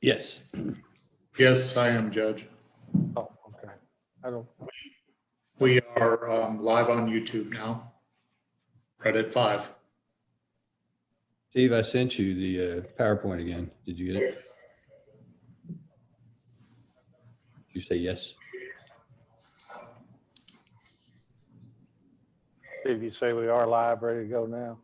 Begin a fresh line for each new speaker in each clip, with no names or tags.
Yes.
Yes, I am, Judge.
Oh, okay. I don't,
We are live on YouTube now. Right at 5.
Steve, I sent you the PowerPoint again. Did you get it? Did you say yes?
Steve, you say we are live, ready to go now?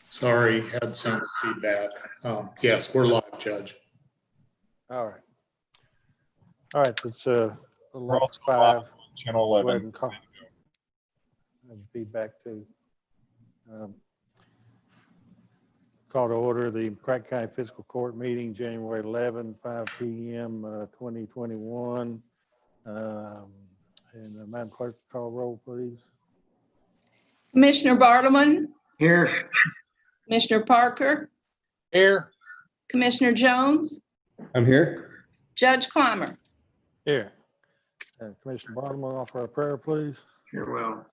Sorry, had some feedback. Yes, we're live, Judge.
All right. All right, it's
We're
Lot
also
5.
live on Channel
Go ahead
11.
and call. Have feedback too. Call to order the McCracken County Fiscal Court meeting, January 11, 5 p.m. 2021. And Madam Clerk, call roll, please.
Commissioner Bartleman,
Here.
Commissioner Parker,
Here.
Commissioner Jones,
I'm here.
Judge Clymer.
Here. Commissioner Bartleman, offer a prayer, please.
Sure will.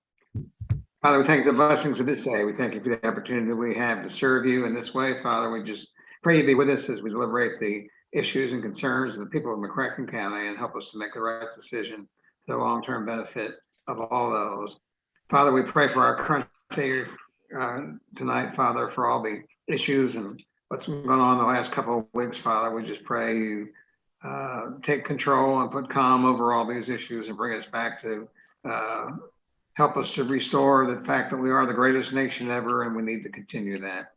Father, we thank you for the blessings of this day. We thank you for the opportunity that we have to serve you in this way. Father, we just pray you be with us as we deliberate the issues and concerns of the people of McCracken County and help us to make the right decision for the long-term benefit of all those. Father, we pray for our country tonight, Father, for all the issues and what's been going on the last couple of weeks, Father. We just pray you take control and put calm over all these issues and bring us back to help us to restore the fact that we are the greatest nation ever and we need to continue that.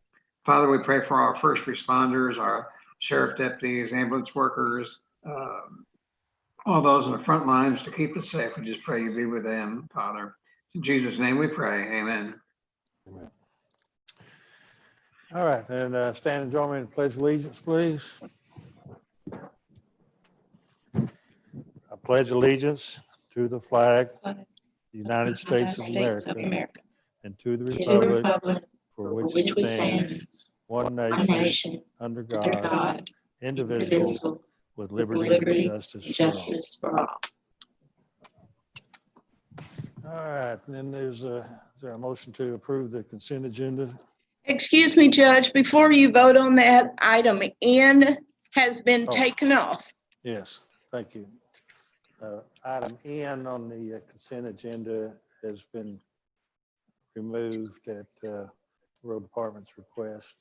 Father, we pray for our first responders, our sheriff deputies, ambulance workers, all those on the front lines to keep us safe. We just pray you be with them, Father. In Jesus' name we pray, amen.
Amen. All right, and stand and join me in the Pledge of Allegiance, please. I pledge allegiance to the flag, United States of America, and to the republic for which it stands, one nation, under God, indivisible, with liberty and justice for all. All right, and then is there a motion to approve the consent agenda?
Excuse me, Judge, before you vote on that, item N has been
Oh.
taken off.
Yes, thank you. Item N on the consent agenda has been removed at Road Department's request.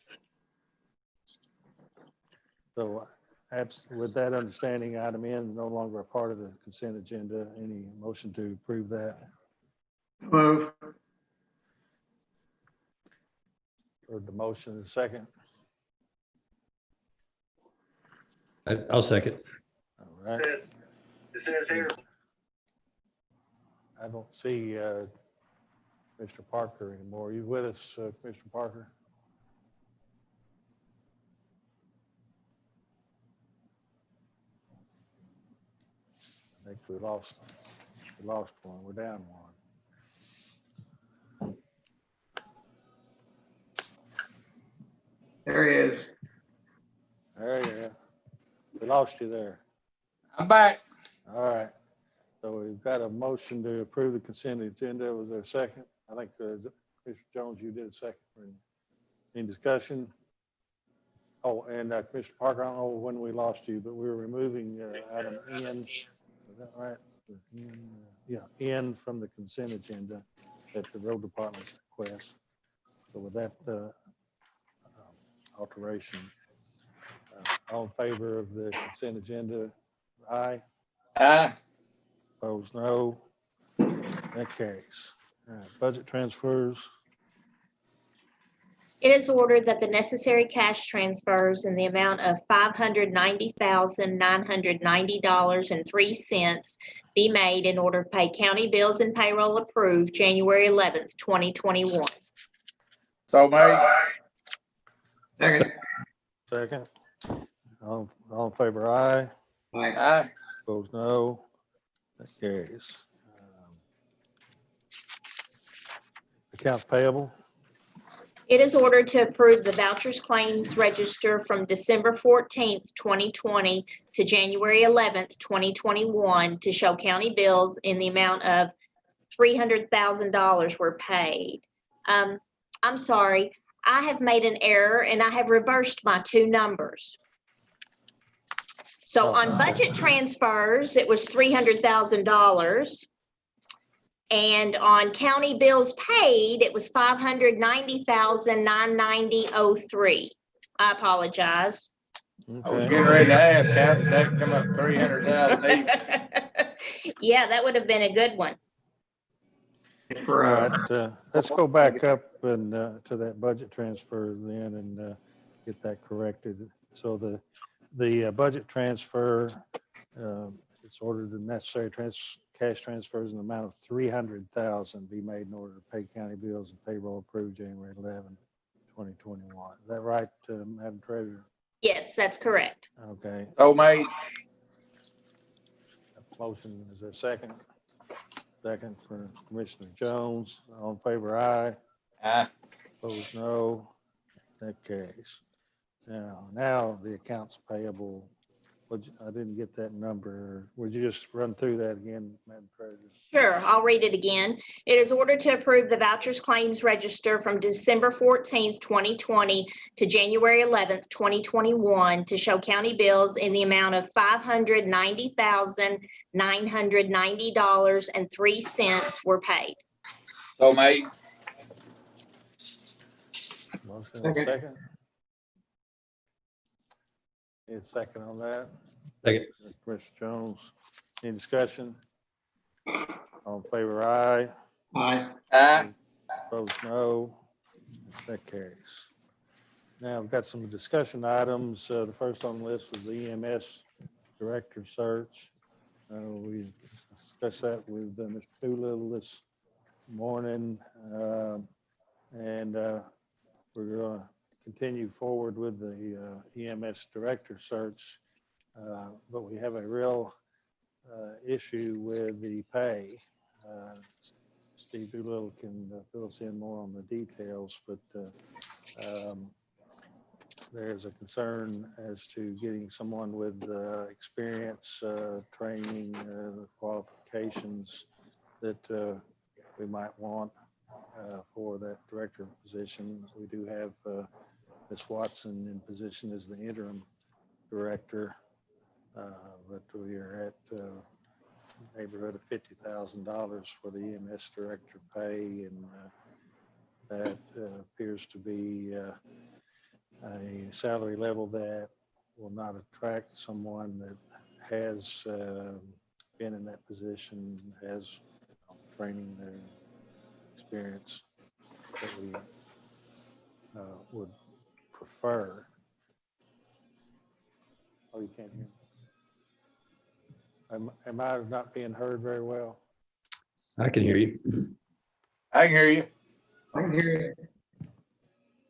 So with that understanding, item N is no longer a part of the consent agenda. Any motion to approve that?
Move.
Or the motion is second?
I'll second.
All right. I don't see Mr. Parker anymore. Are you with us, Mr. Parker? I think we lost one. We're down one.
There he is.
There you go. We lost you there.
I'm back.
All right. So we've got a motion to approve the consent agenda. Was there a second? I think Mr. Jones, you did a second. Any discussion? Oh, and Commissioner Parker, I don't know when we lost you, but we were removing item N. Is that right? Yeah, N from the consent agenda at the Road Department's request. So with that alteration, all in favor of the consent agenda? Aye.
Aye.
Opposed, no. That carries. All right, budget transfers.
It is ordered that the necessary cash transfers in the amount of $590,990.03 be made in order to pay county bills and payroll approved January 11th, 2021.
So made. Second.
Second. All in favor, aye.
Aye.
Opposed, no. That carries. Accounts payable.
It is ordered to approve the vouchers claims register from December 14th, 2020 to January 11th, 2021 to show county bills in the amount of $300,000 were paid. I'm sorry, I have made an error and I have reversed my two numbers. So on budget transfers, it was $300,000. And on county bills paid, it was $590,990.03. I apologize.
I was
Okay.
getting ready to ask, how did that come up 300,000?
Yeah, that would have been a good one.
For,
All right, let's go back up and to that budget transfer then and get that corrected. So the budget transfer, it's ordered the necessary cash transfers in the amount of 300,000 be made in order to pay county bills and payroll approved January 11, 2021. Is that right, Madam Treasurer?
Yes, that's correct.
Okay.
So made.
Motion, is there a second? Second for Commissioner Jones. All in favor, aye.
Aye.
Opposed, no. That carries. Now the accounts payable. I didn't get that number. Would you just run through that again, Madam Treasurer?
Sure, I'll read it again. It is ordered to approve the vouchers claims register from December 14th, 2020 to January 11th, 2021 to show county bills in the amount of $590,990.03 were paid.
So made.
Motion and
Second.
second. Need a second on that?
Second.
Commissioner Jones. Any discussion? All in favor, aye.
aye.
Aye.
Opposed, no. That carries. Now, we've got some discussion items. The first on the list was the EMS director search. We discussed that with Mr. Doolittle this morning. And we're going to continue forward with the EMS director search. But we have a real issue with the pay. Steve Doolittle can fill us in more on the details, but there's a concern as to getting someone with experience, training, qualifications that we might want for that director position. We do have Ms. Watson in position as the interim director, but we are at neighborhood of $50,000 for the EMS director pay, and that appears to be a salary level that will not attract someone that has been in that position, has training and experience that we would prefer. Oh, you can't hear me. Am I not being heard very well?
I can hear you.
I can hear you.
I can hear you.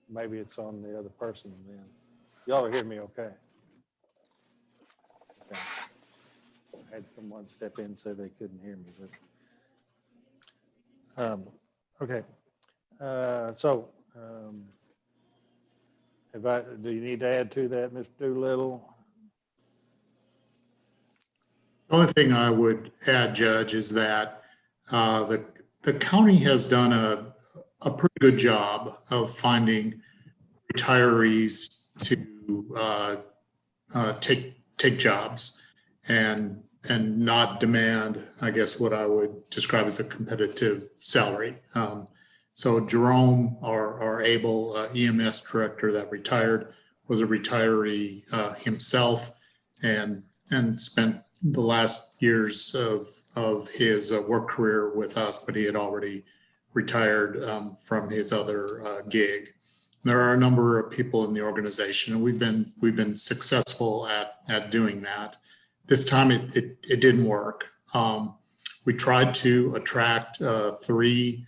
Maybe it's on the other person then. Y'all hear me okay? Okay. I had someone step in and say they couldn't hear me, but okay. Do you need to add to that, Mr. Doolittle?
The only thing I would add, Judge, is that the county has done a pretty good job of finding retirees to take jobs and not demand, I guess, what I would describe as a competitive salary. So Jerome, our able EMS director that retired, was a retiree himself and spent the last years of his work career with us, but he had already retired from his other gig. There are a number of people in the organization, and we've been successful at doing that. This time it didn't work. We tried to attract 3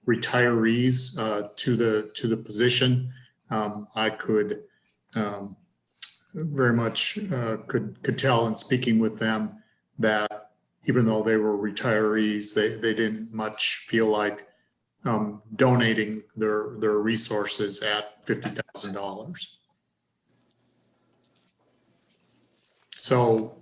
retirees to the position. I could very much could tell in speaking with them that even though they were retirees, they didn't much feel like donating their resources at $50,000. So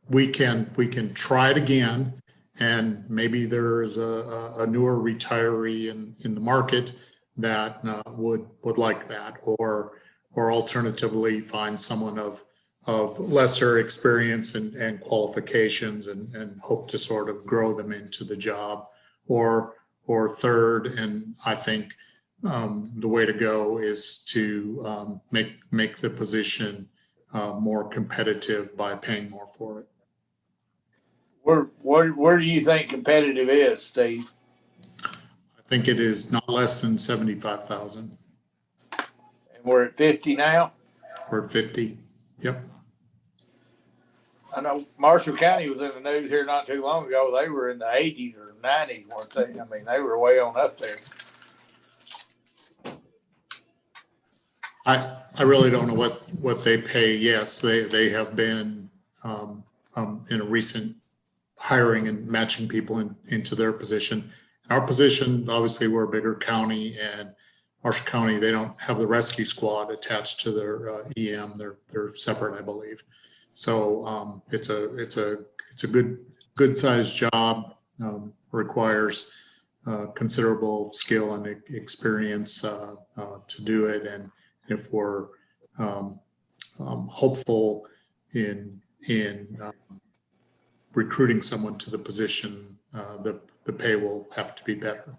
we can try it again, and maybe there's a newer retiree in the market that would like that, or alternatively find someone of lesser experience and qualifications and hope to sort of grow them into the job, or third, and I think the way to go is to make the position more competitive by paying more for it.
Where do you think competitive is, Steve?
I think it is not less than 75,000.
And we're at 50 now.
We're at 50. Yep.
I know Marshall County was in the news here not too long ago. They were in the 80s or 90s, weren't they? I mean, they were way on up there.
I really don't know what they pay. Yes, they have been in a recent hiring and matching people into their position. Our position, obviously, we're a bigger county, and Marshall County, they don't have the rescue squad attached to their EM. They're separate, I believe. So it's a good sized job. Requires considerable skill and experience to do it, and if we're hopeful in recruiting someone to the position, the pay will have to be better.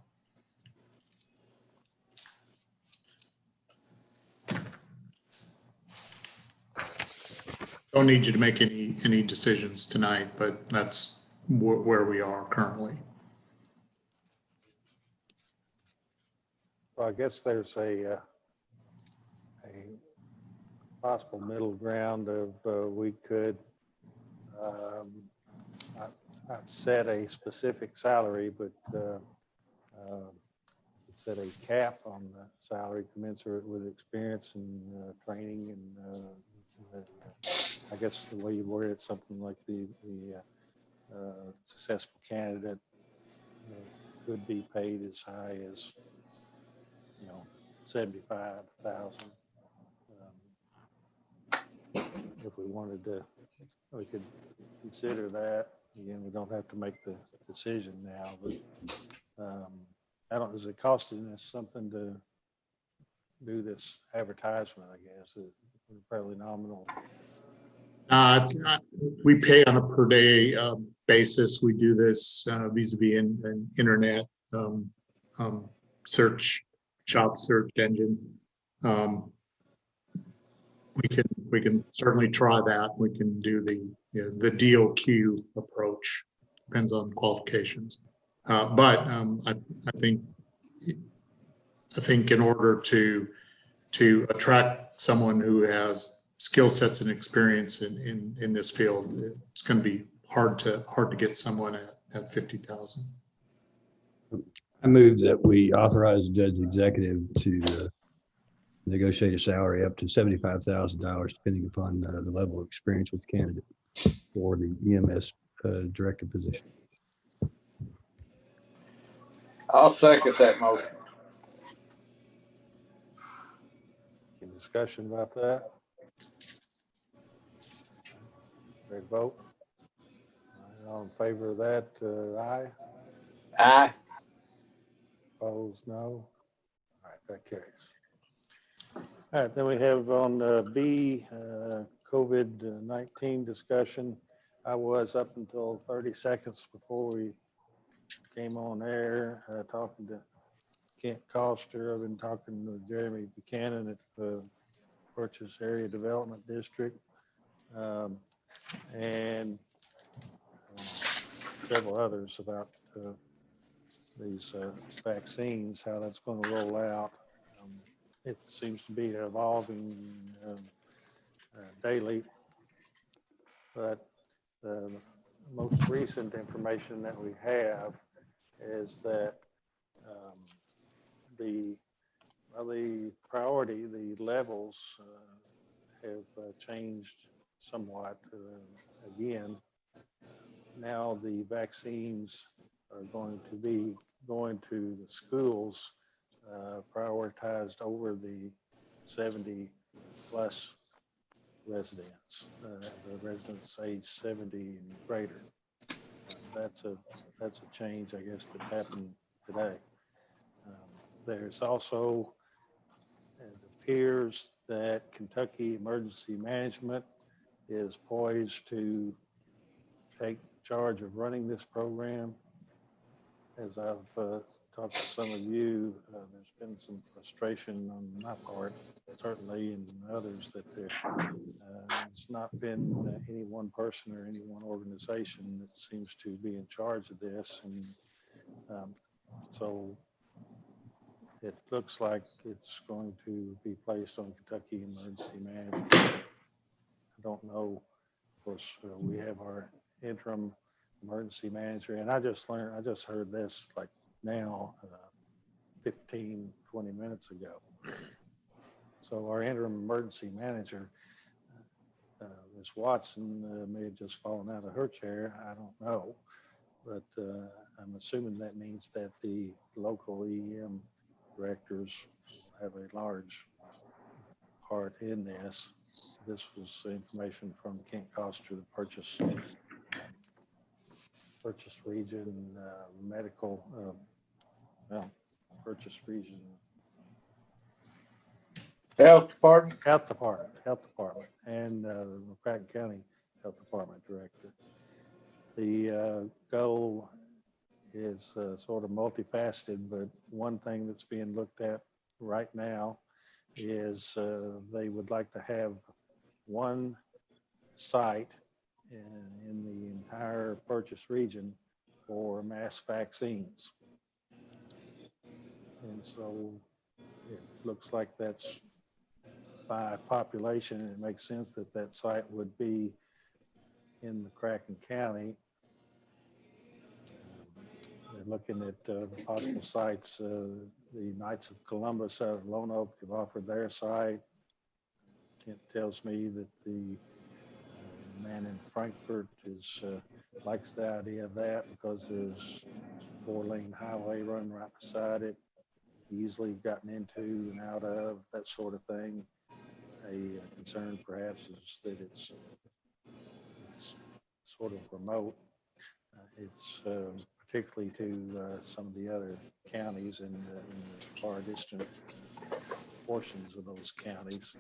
Don't need you to make any decisions tonight, but that's where we are currently.
Well, I guess there's a possible middle ground of we could not set a specific salary, but set a cap on the salary commensurate with experience and training, and I guess the way you word it, something like the successful candidate could be paid as high as 75,000. If we wanted to, we could consider that. Again, we don't have to make the decision now, but I don't, is it costing us something to do this advertisement? I guess it's fairly nominal.
It's not, we pay on a per day basis. We do this vis-a-vis an internet search, job search engine. We can certainly try that. We can do the DOQ approach. Depends on qualifications. But I think in order to attract someone who has skill sets and experience in this field, it's going to be hard to get someone at 50,000.
I move that we authorize the judge executive to negotiate a salary up to $75,000, depending upon the level of experience with the candidate for the EMS director position.
I'll second that motion.
Any discussion about that? Ready to vote? All in favor of that, aye.
Aye.
Opposed, no. All right, that carries. All right, then we have on B, COVID-19 discussion. I was up until 30 seconds before we came on air talking to Kent Coster. I've been talking to Jeremy Buchanan at the Purchase Area Development District, and several others about these vaccines, how that's going to roll out. It seems to be evolving daily, but the most recent information that we have is that the priority, the levels have changed somewhat again. Now the vaccines are going to be going to the schools prioritized over the 70 plus residents, the residents age 70 and greater. That's a change, I guess, that happened today. There's also, it appears that Kentucky Emergency Management is poised to take charge of running this program. As I've talked to some of you, there's been some frustration on my part, certainly, and others, that it's not been any one person or any one organization that seems to be in charge of this. And so it looks like it's going to be placed on Kentucky Emergency Management. I don't know. Of course, we have our interim emergency manager, and I just heard this like now, 15, 20 minutes ago. So our interim emergency manager, Ms. Watson, may have just fallen out of her chair. I don't know, but I'm assuming that means that the local EM directors have a large part in this. This was information from Kent Coster, the purchase region medical, purchase region
Health Department.
Health Department, and the McCracken County Health Department Director. The goal is sort of multifaceted, but one thing that's being looked at right now is they would like to have one site in the entire purchase region for mass vaccines. And so it looks like that's by population. It makes sense that that site would be in McCracken County. They're looking at possible sites. The Knights of Columbus out of Lone Oak have offered their site. Kent tells me that the man in Frankfurt likes the idea of that because there's a 4-lane highway running right beside it, easily gotten into and out of, that sort of thing. A concern perhaps is that it's sort of remote. It's particularly to some of the other counties in the far distant portions of those counties.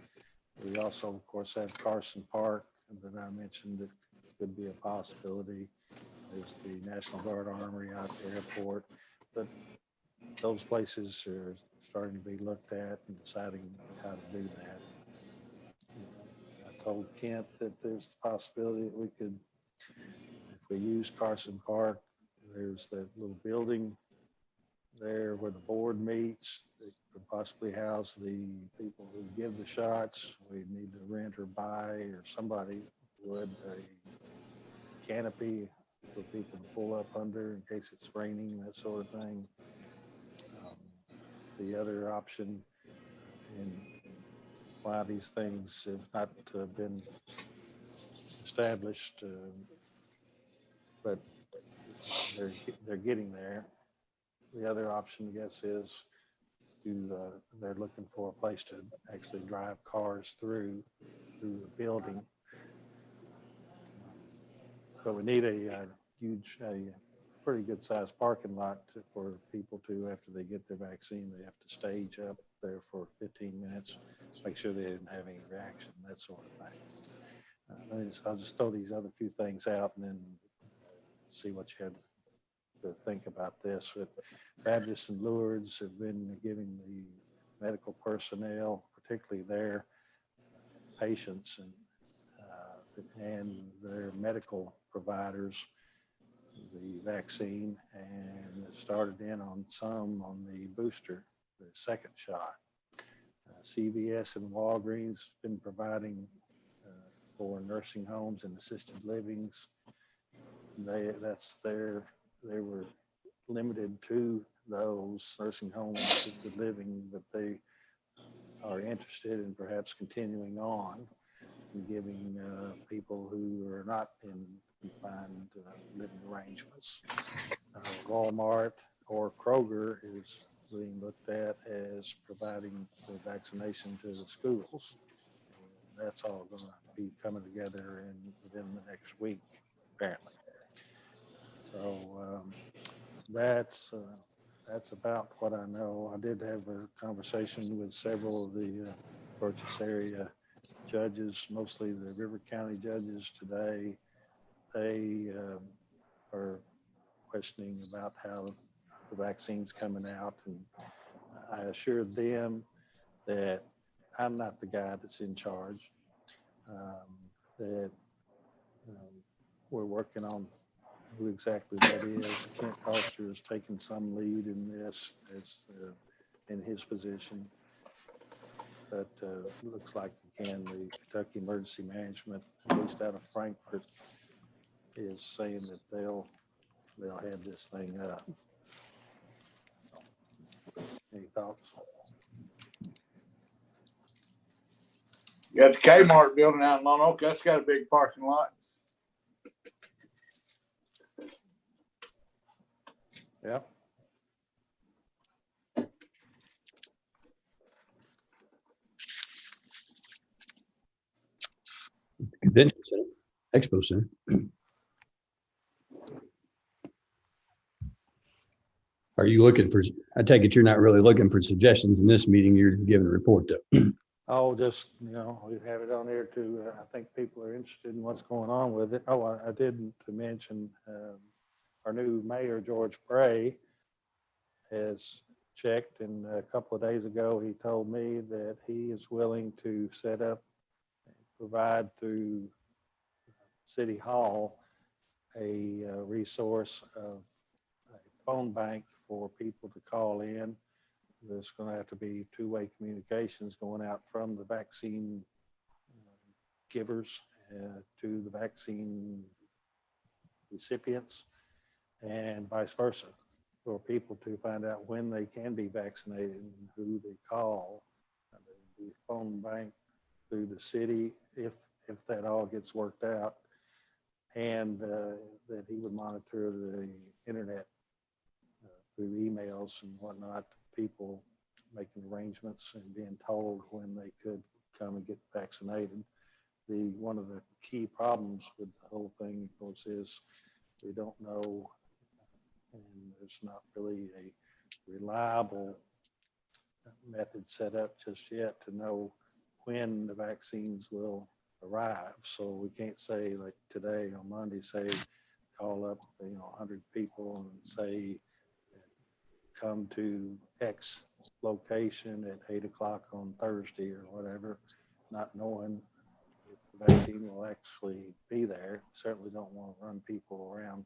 We also, of course, have Carson Park that I mentioned that could be a possibility. There's the National Guard Armory out at the airport, but those places are starting to be looked at and deciding how to do that. I told Kent that there's the possibility that we could, if we use Carson Park, there's that little building there where the board meets. It could possibly house the people who give the shots. We need to rent or buy, or somebody would, a canopy for people to pull up under in case it's raining, that sort of thing. The other option, and why these things have not been established, but they're getting there. The other option, I guess, is they're looking for a place to actually drive cars through the building. So we need a pretty good sized parking lot for people to, after they get their vaccine, they have to stage up there for 15 minutes, make sure they didn't have any reaction, that sort of thing. I'll just throw these other few things out and then see what you had to think about this. But Baptist and Lourdes have been giving the medical personnel, particularly their patients and their medical providers, the vaccine, and it started in on some on the booster, the second shot. CVS and Walgreens been providing for nursing homes and assisted livings. They were limited to those nursing homes and assisted living, but they are interested in perhaps continuing on and giving people who are not in confined living arrangements Walmart or Kroger is being looked at as providing the vaccination to the schools. That's all going to be coming together within the next week, apparently. So that's about what I know. I did have a conversation with several of the purchase area judges, mostly the River County judges today. They are questioning about how the vaccine's coming out, and I assured them that I'm not the guy that's in charge, that we're working on who exactly that is. Kent Foster has taken some lead in this as in his position. But looks like, again, the Kentucky Emergency Management, at least out of Frankfurt, is saying that they'll have this thing up. Any thoughts?
You got the Kmart building out in Lone Oak. That's got a big parking lot.
Yeah.
Convention Center, Expo Center. Are you looking for, I take it you're not really looking for suggestions in this meeting, you're giving a report though.
Oh, just, we have it on there too. I think people are interested in what's going on with it. Oh, I didn't mention our new mayor, George Bray, has checked, and a couple of days ago, he told me that he is willing to set up, provide through City Hall a resource of a phone bank for people to call in. There's going to have to be two-way communications going out from the vaccine givers to the vaccine recipients and vice versa, for people to find out when they can be vaccinated and who they call. The phone bank through the city, if that all gets worked out, and that he would monitor the internet through emails and whatnot, people making arrangements and being told when they could come and get vaccinated. One of the key problems with the whole thing, of course, is we don't know, and there's not really a reliable method set up just yet to know when the vaccines will arrive. So we can't say, like today on Monday, say call up 100 people and say come to X location at 8 o'clock on Thursday or whatever, not knowing if the vaccine will actually be there. Certainly don't want to run people around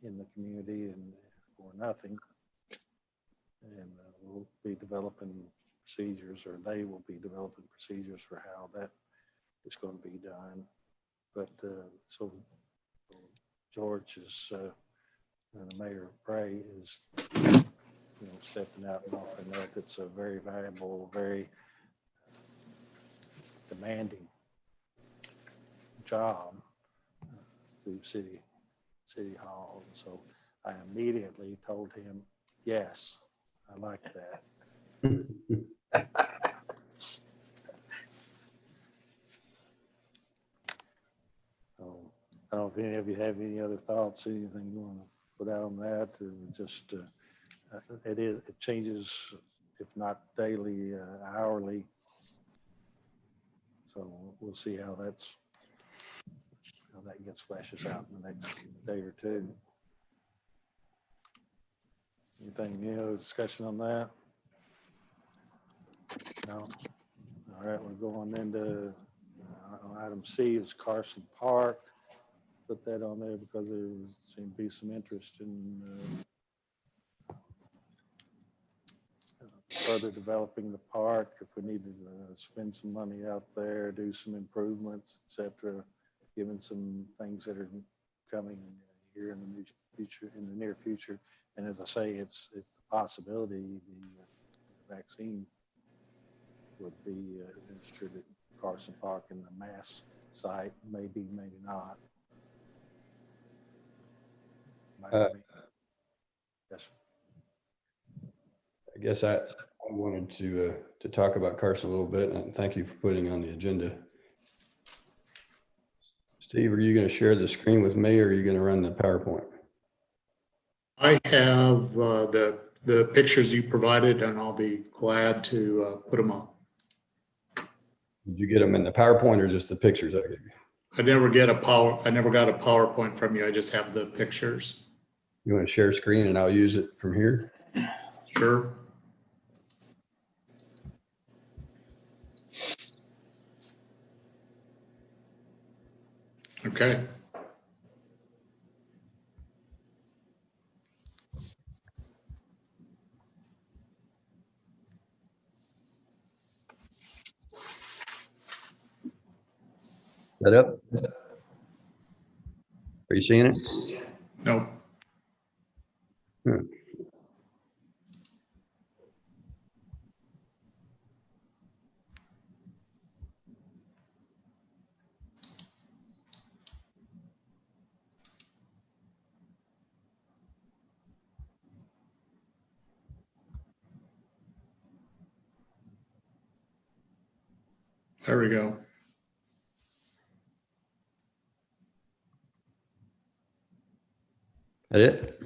in the community and for nothing. And we'll be developing procedures, or they will be developing procedures for how that is going to be done. But so George is, the Mayor Bray is, stepping out and offering that. It's a very valuable, very demanding job through City Hall. And so I immediately told him, yes, I like that. So I don't know if any of you have any other thoughts, anything you want to put out on that, or just it changes, if not daily, hourly. So we'll see how that gets flashes out in the next day or two. Anything, discussion on that? No. All right, we're going into item C is Carson Park. Put that on there because there seemed to be some interest in further developing the park. If we need to spend some money out there, do some improvements, etc., given some things that are coming here in the future, in the near future. And as I say, it's the possibility the vaccine would be administered at Carson Park in the Mass site, maybe, maybe not.
Uh,
Yes.
I guess I wanted to talk about Carson a little bit, and thank you for putting on the agenda. Steve, are you going to share the screen with me, or are you going to run the PowerPoint?
I have the pictures you provided, and I'll be glad to put them up.
Did you get them in the PowerPoint or just the pictures I gave you?
I never got a PowerPoint from you. I just have the pictures.
You want to share screen and I'll use it from here?
Sure. Okay.
That up? Are you seeing it?
Nope. There we go.
That it?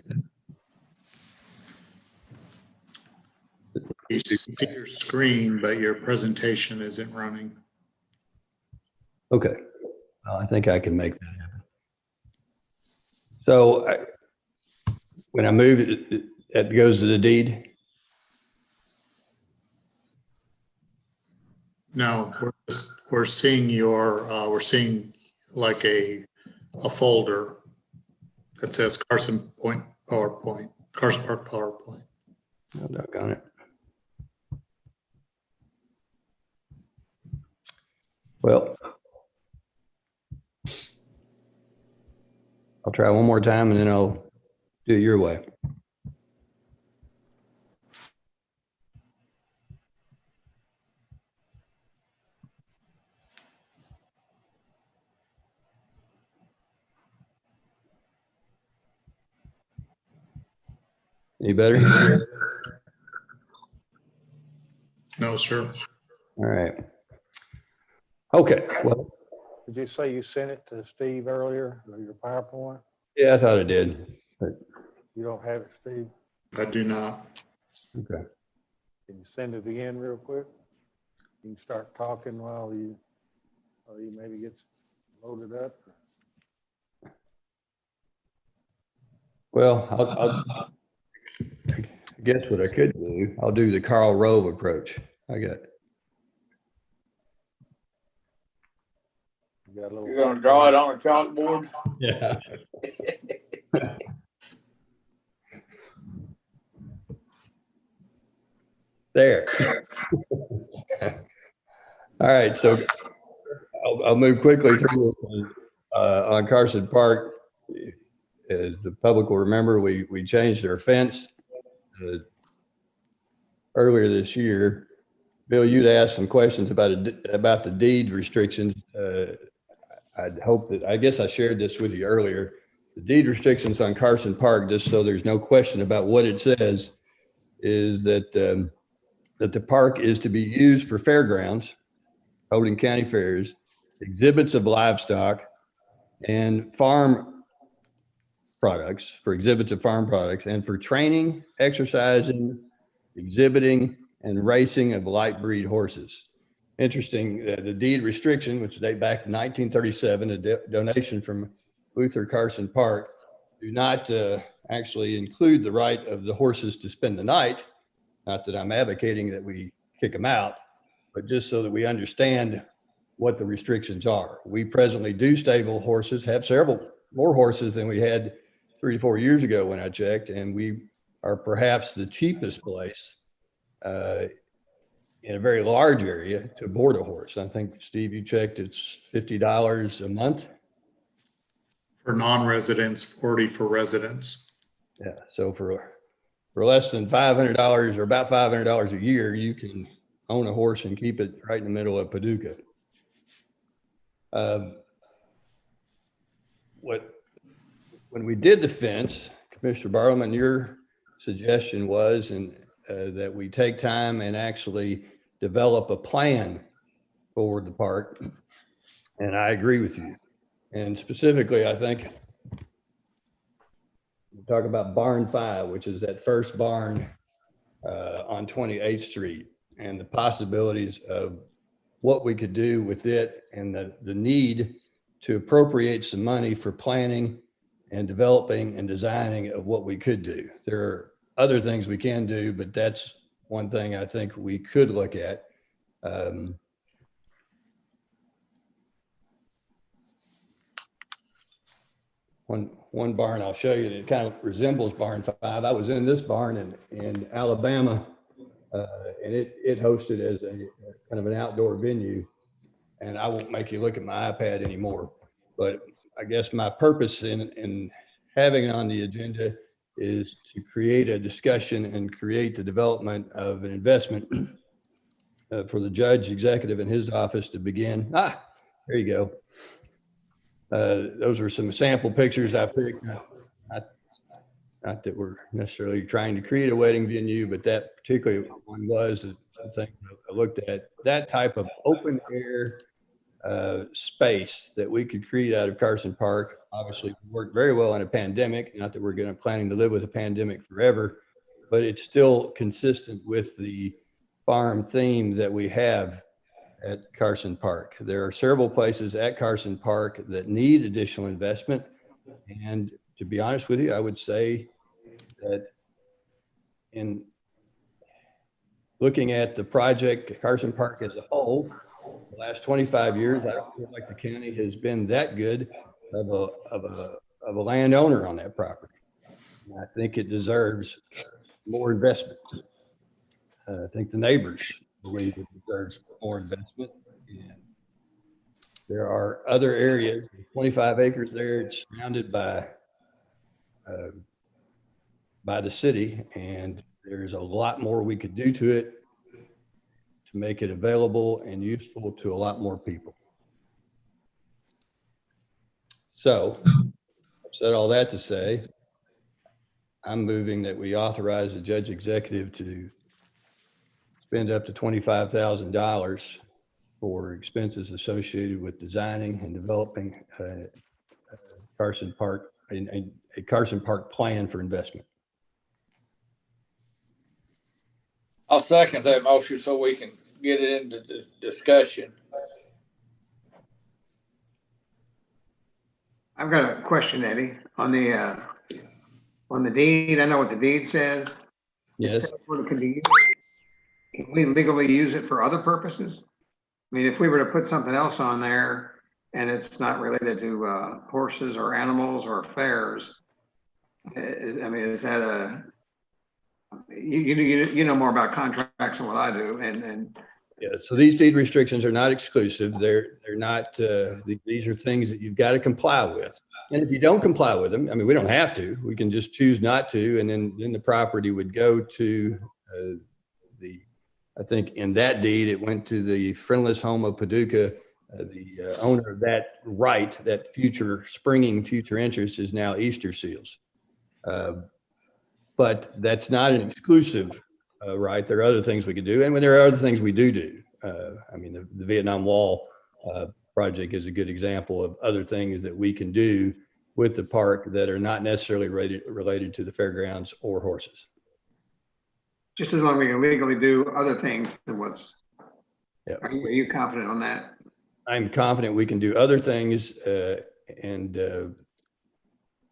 You see your screen, but your presentation isn't running.
Okay. I think I can make that happen. So when I move it, it goes to the deed.
No, we're seeing we're seeing like a folder that says Carson Point PowerPoint, Carson Park PowerPoint.
Oh, doggone it. Well, I'll try one more time and then I'll do it your way. Any better?
No, sir.
All right. Okay. Well,
Did you say you sent it to Steve earlier, your PowerPoint?
yeah, I thought I did. But,
You don't have it, Steve?
I do not.
okay.
Can you send it again real quick? You can start talking while you maybe gets loaded up.
Well, I guess what I could do, I'll do the Karl Rove approach. I got
You got a little.
You're gonna draw it on a chalkboard?
Yeah. There. All right, so I'll move quickly through this. On Carson Park. As the public will remember, we changed our fence earlier this year. Bill, you'd asked some questions about the deed restrictions. I'd hope that, I guess I shared this with you earlier. The deed restrictions on Carson Park, just so there's no question about what it says, is that that the park is to be used for fairgrounds, holding county fairs, exhibits of livestock, and farm products, for exhibits of farm products, and for training, exercising, exhibiting, and racing of light breed horses. Interesting, the deed restriction, which date back to 1937, a donation from Luther Carson Park, do not actually include the right of the horses to spend the night. Not that I'm advocating that we kick them out, but just so that we understand what the restrictions are. We presently do stable horses, have several more horses than we had 3 to 4 years ago when I checked, and we are perhaps the cheapest place in a very large area to board a horse. I think, Steve, you checked, it's $50 a month.
For non-residents, 40 for residents.
Yeah, so for less than $500 or about $500 a year, you can own a horse and keep it right in the middle of Paducah. When we did the fence, Commissioner Bartleman, your suggestion was that we take time and actually develop a plan for the park. And I agree with you. And specifically, I think we talk about Barn 5, which is that first barn on 28th Street, and the possibilities of what we could do with it, and the need to appropriate some money for planning and developing and designing of what we could do. There are other things we can do, but that's one thing I think we could look at. One barn I'll show you that kind of resembles Barn 5. I was in this barn in Alabama, and it hosted as a kind of an outdoor venue. And I won't make you look at my iPad anymore, but I guess my purpose in having it on the agenda is to create a discussion and create the development of an investment for the judge executive in his office to begin. There you go. Those are some sample pictures I picked. Not that we're necessarily trying to create a wedding venue, but that particular one was something I looked at. That type of open air space that we could create out of Carson Park obviously worked very well in a pandemic. Not that we're planning to live with a pandemic forever, but it's still consistent with the farm theme that we have at Carson Park. There are several places at Carson Park that need additional investment. And to be honest with you, I would say that in looking at the project, Carson Park as a whole, the last 25 years, I don't feel like the county has been that good of a landowner on that property. And I think it deserves more investment. I think the neighbors believe it deserves more investment. And there are other areas, 25 acres there, it's surrounded by the city, and there's a lot more we could do to it to make it available and useful to a lot more people. So I've said all that to say, I'm moving that we authorize the judge executive to spend up to $25,000 for expenses associated with designing and developing Carson Park, a Carson Park plan for investment.
I'll second that motion so we can get it into discussion.
I've got a question, Eddie, on the deed. I know what the deed says.
Yes.
It says what it can be used. Can we legally use it for other purposes? I mean, if we were to put something else on there and it's not related to horses or animals or fairs, is that you know more about contracts than what I do, and
Yeah, so these deed restrictions are not exclusive. They're not, these are things that you've got to comply with. And if you don't comply with them, I mean, we don't have to, we can just choose not to. And then the property would go to I think in that deed, it went to the Friendless Home of Paducah. The owner of that right, that springing future interest is now Easter Seals. But that's not an exclusive right. There are other things we could do. And when there are other things we do. I mean, the Vietnam Wall project is a good example of other things that we can do with the park that are not necessarily related to the fairgrounds or horses.
just as long as we can legally do other things than what's,
Yeah.
are you confident on that?
I'm confident we can do other things, and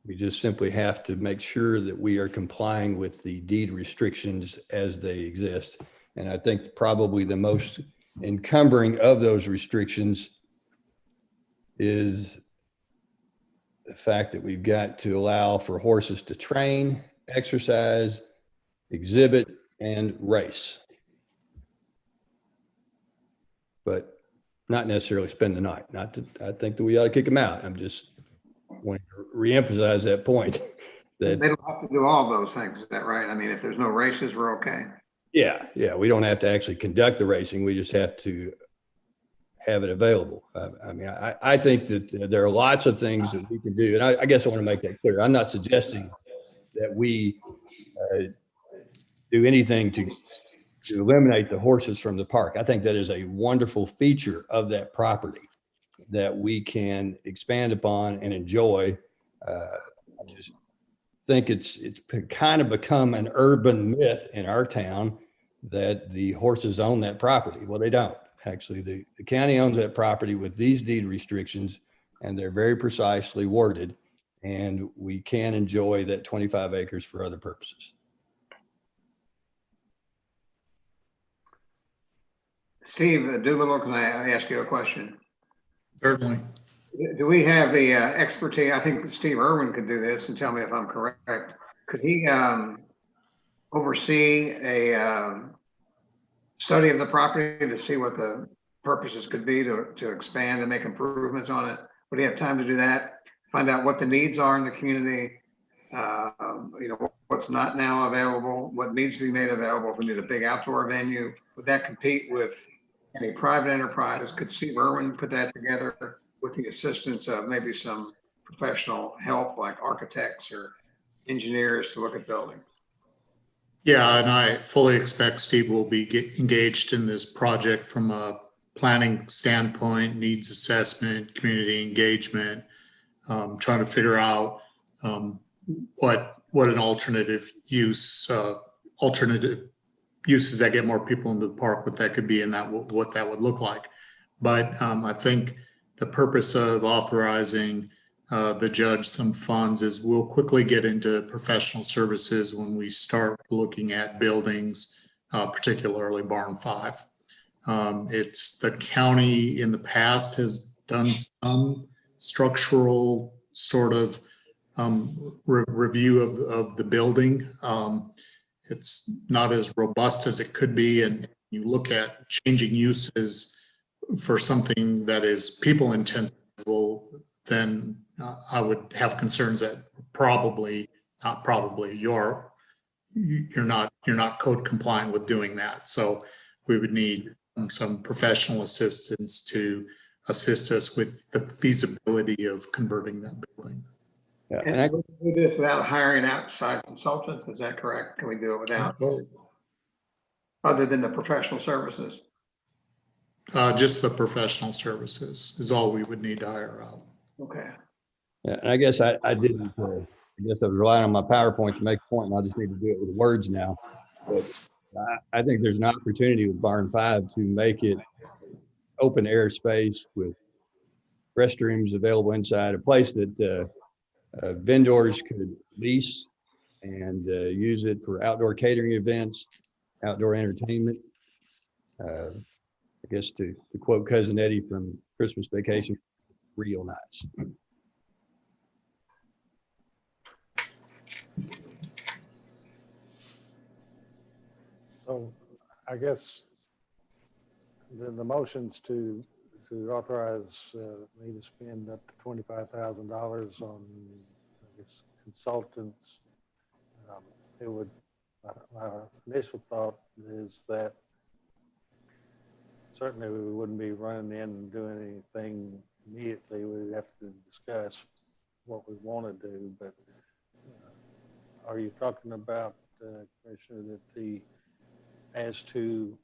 we just simply have to make sure that we are complying with the deed restrictions as they exist. And I think probably the most encumbering of those restrictions is the fact that we've got to allow for horses to train, exercise, exhibit, and race, but not necessarily spend the night. Not that I think that we ought to kick them out. I'm just wanting to reemphasize that point. That
They don't have to do all those things, is that right? I mean, if there's no races, we're okay.
yeah, we don't have to actually conduct the racing. We just have to have it available. I mean, I think that there are lots of things that we can do. And I guess I want to make that clear. I'm not suggesting that we do anything to eliminate the horses from the park. I think that is a wonderful feature of that property that we can expand upon and enjoy. I just think it's kind of become an urban myth in our town that the horses own that property. Well, they don't. Actually, the county owns that property with these deed restrictions, and they're very precisely worded, and we can enjoy that 25 acres for other purposes.
Steve Doolittle, can I ask you a question?
Certainly.
Do we have the expertise? I think Steve Irwin could do this, and tell me if I'm correct. Could he oversee a study of the property to see what the purposes could be to expand and make improvements on it? Would he have time to do that? Find out what the needs are in the community, what's not now available, what needs to be made available. If we need a big outdoor venue, would that compete with any private enterprise? Could Steve Irwin put that together with the assistance of maybe some professional help like architects or engineers to look at buildings?
Yeah, and I fully expect Steve will be engaged in this project from a planning standpoint, needs assessment, community engagement, trying to figure out what an alternative uses that get more people into the park, what that could be, and what that would look like. But I think the purpose of authorizing the judge some funds is we'll quickly get into professional services when we start looking at buildings, particularly Barn 5. It's the county in the past has done some structural sort of review of the building. It's not as robust as it could be, and you look at changing uses for something that is people intensive, then I would have concerns that you're not code compliant with doing that. So we would need some professional assistance to assist us with the feasibility of converting that building.
Yeah,
And
and
we can do this without hiring outside consultants, is that correct? Can we do it without, other than the professional services?
Just the professional services is all we would need to hire out.
Okay.
yeah, and I guess I didn't. I guess I was relying on my PowerPoint to make a point, and I just need to do it with words now. But I think there's an opportunity with Barn 5 to make it open air space with restrooms available inside, a place that vendors could lease and use it for outdoor catering events, outdoor entertainment. I guess to quote Cousin Eddie from Christmas Vacation, real nice.
So I guess the motions to authorize me to spend up to $25,000 on, I guess, consultants. It would, my initial thought is that certainly we wouldn't be running in and doing anything immediately. We'd have to discuss what we want to do, but are you talking about, Commissioner, that as to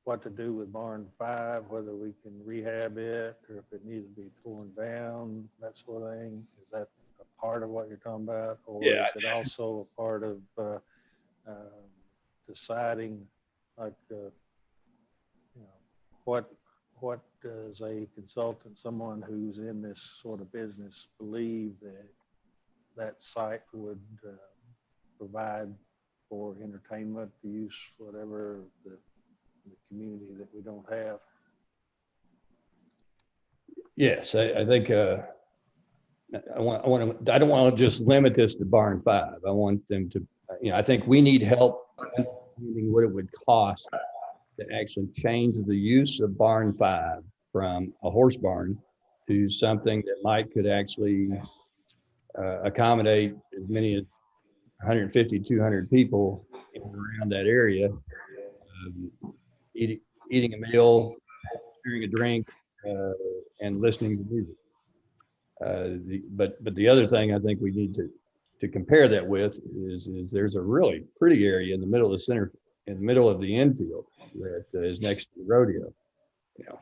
what to do with Barn 5, whether we can rehab it or if it needs to be torn down, that sort of thing? Is that a part of what you're talking about? Or
Yeah.
is it also a part of deciding, like, what does a consultant, someone who's in this sort of business, believe that site would provide for entertainment, use, whatever, the community that we don't have?
Yes, I think I don't want to just limit this to Barn 5. I want them to, I think we need help understanding what it would cost to actually change the use of Barn 5 from a horse barn to something that could actually accommodate as many as 150, 200 people in and around that area, eating a meal, sharing a drink, and listening to music. But the other thing I think we need to to compare that with is there's a really pretty area in the middle of the center, in the middle of the infield that is next to the rodeo. You know,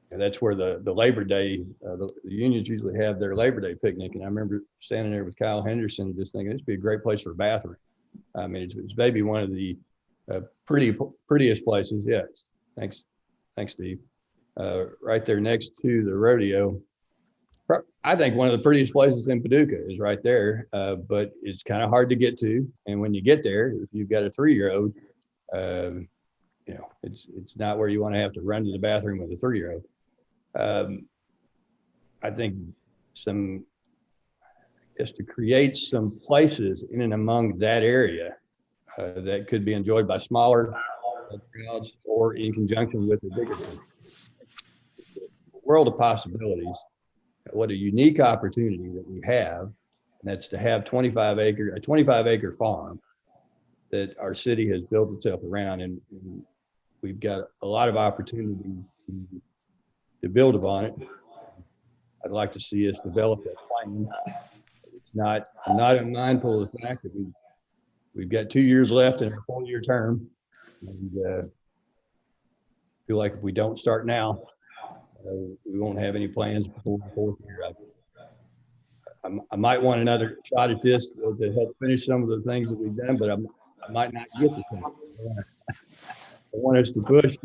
and that's where the Labor Day, the unions usually have their Labor Day picnic. And I remember standing there with Kyle Henderson and just thinking, this would be a great place for a bathroom. I mean, it's maybe one of the prettiest places. Yes. Thanks, Steve. Right there next to the rodeo. I think one of the prettiest places in Paducah is right there, but it's kind of hard to get to. And when you get there, if you've got a 3-year-old, you know, it's not where you want to have to run to the bathroom with a 3-year-old. I think to create some places in and among that area that could be enjoyed by smaller crowds or in conjunction with the bigger crowd. World of possibilities. What a unique opportunity that we have, and that's to have a 25 acre farm that our city has built itself around, and we've got a lot of opportunity to build upon it. I'd like to see us develop that plan. I'm not unmindful of the fact that we've got 2 years left in a 4-year term, and feel like if we don't start now, we won't have any plans before the 4th year. I might want another shot at this to help finish some of the things that we've done, but I might not get the chance. I want us to push.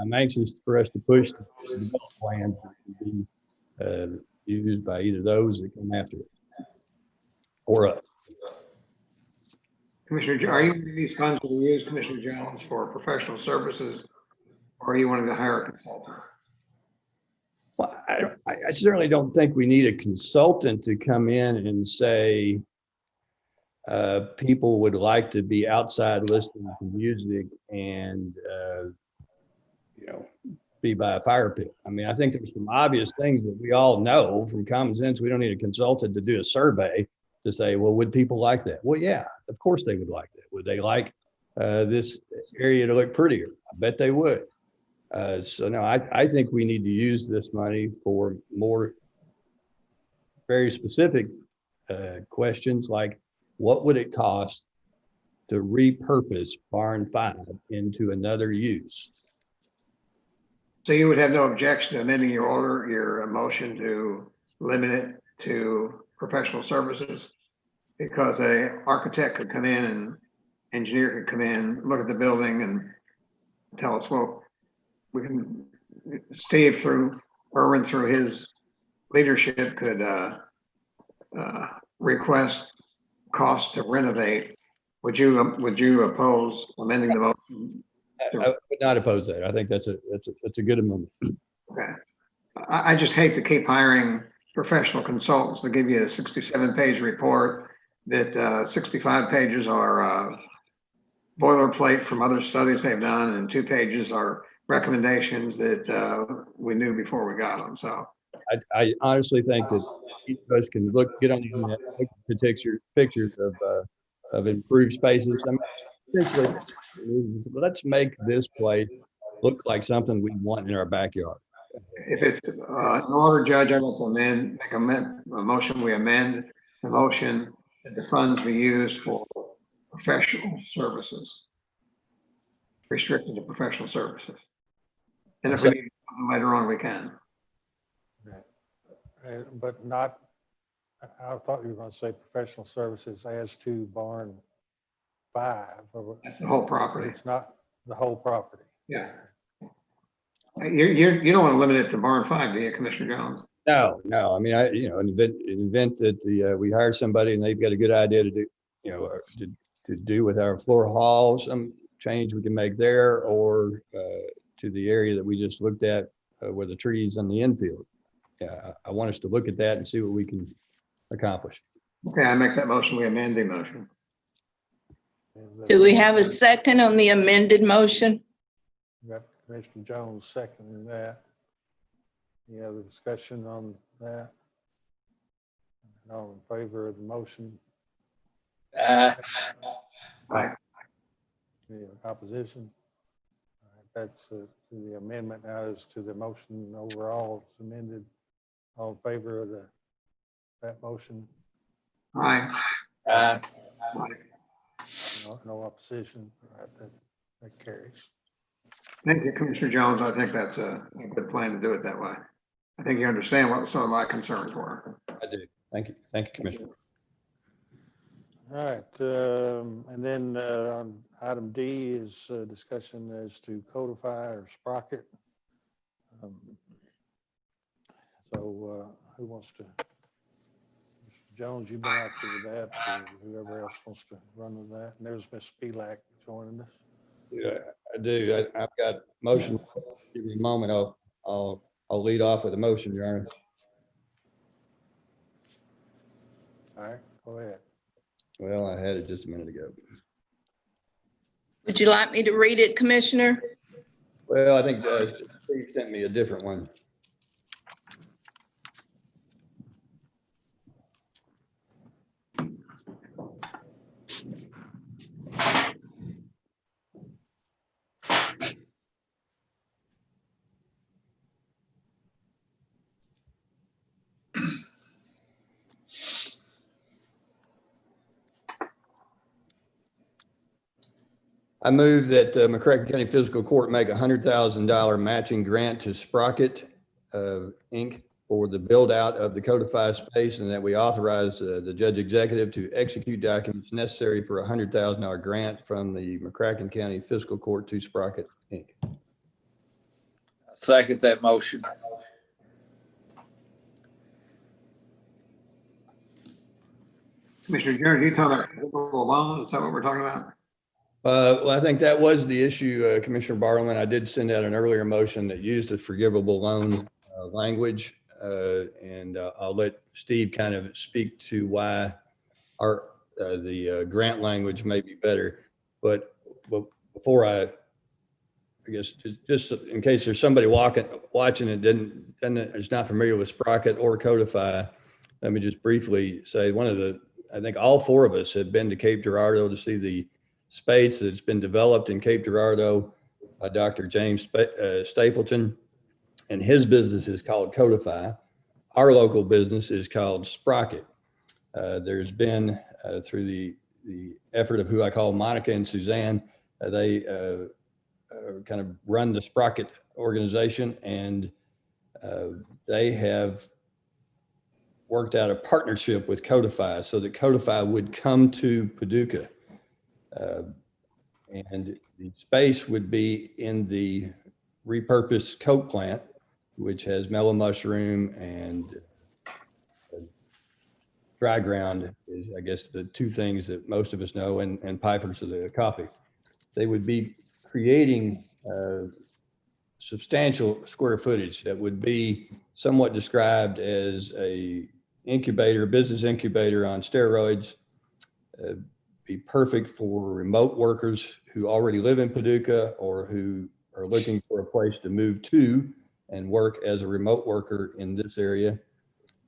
I'm anxious for us to push the development plans that can be used by either those that come after it or us.
Commissioner, are you using these funds to use, Commissioner Jones, for professional services, or are you wanting to hire a consultant?
Well, I certainly don't think we need a consultant to come in and say people would like to be outside listening to music and you know, be by a fire pit. I mean, I think there's some obvious things that we all know from common sense. We don't need a consultant to do a survey to say, well, would people like that? Well, yeah, of course they would like that. Would they like this area to look prettier? I bet they would. So no, I think we need to use this money for more very specific questions like, what would it cost to repurpose Barn 5 into another use?
So you would have no objection to amending your motion to limit it to professional services? Because an architect could come in and engineer could come in, look at the building and tell us, well, we can, Steve through Irwin through his leadership could request costs to renovate. Would you oppose amending the motion?
I would not oppose that. I think that's a good amendment.
Okay. I just hate to keep hiring professional consultants to give you a 67-page report that 65 pages are boilerplate from other studies they've done, and 2 pages are recommendations that we knew before we got them. So
I honestly think that each of us can get on the internet, look at the pictures of improved spaces. I mean, essentially, let's make this place look like something we want in our backyard.
if it's in order, Judge, I'd like to make a motion. We amend the motion that the funds be used for professional services, restricted to professional services. And if we need something later on, we can.
But not, I thought you were going to say professional services as to Barn 5.
That's the whole property.
It's not the whole property.
Yeah. You don't want to limit it to Barn 5, do you, Commissioner Jones?
No. I mean, an event that we hire somebody and they've got a good idea to do, to do with our floor hall, some change we can make there, or to the area that we just looked at where the trees in the infield. Yeah, I want us to look at that and see what we can accomplish.
Okay, I make that motion. We amend the motion.
Do we have a second on the amended motion?
Got Commissioner Jones seconding that. Any other discussion on that? All in favor of the motion?
Aye.
Any opposition? All right, that's the amendment now is to the motion overall. It's amended. All in favor of that motion?
Aye.
Aye.
No opposition. All right, that carries.
Thank you, Commissioner Jones. I think that's a good plan to do it that way. I think you understand what some of my concerns were.
I do. Thank you. Thank you, Commissioner.
All right, and then on item D is discussion as to codify or sprocket. So who wants to? Mr. Jones, you've been active with that, or whoever else wants to run with that. And there's Ms. Spelak joining us.
Yeah, I do. I've got motion. Give me a moment. I'll lead off with a motion, Your Honor.
All right, go ahead.
Well, I had it just a minute ago.
Would you like me to read it, Commissioner?
Well, I think Steve sent me a different one. I move that McCracken County Fiscal Court make a $100,000 matching grant to Sprocket Inc. for the build out of the codified space, and that we authorize the judge executive to execute documents necessary for a $100,000 grant from the McCracken County Fiscal Court to Sprocket Inc.
Second that motion.
Commissioner Jones, you talking about forgivable loan? Is that what we're talking about?
Well, I think that was the issue, Commissioner Barlowman. I did send out an earlier motion that used the forgivable loan language, and I'll let Steve kind of speak to why the grant language may be better. But before I guess just in case there's somebody watching and is not familiar with Sprocket or Codify, let me just briefly say I think all four of us have been to Cape Girardeau to see the space that's been developed in Cape Girardeau by Dr. James Stapleton, and his business is called Codify. Our local business is called Sprocket. There's been through the effort of who I call Monica and Suzanne, they kind of run the Sprocket organization, and they have worked out a partnership with Codify so that Codify would come to Paducah. And the space would be in the repurposed Coke plant, which has mellow mushroom and dry ground is, I guess, the two things that most of us know, and pipers of the coffee. They would be creating substantial square footage that would be somewhat described as a business incubator on steroids. Be perfect for remote workers who already live in Paducah or who are looking for a place to move to and work as a remote worker in this area.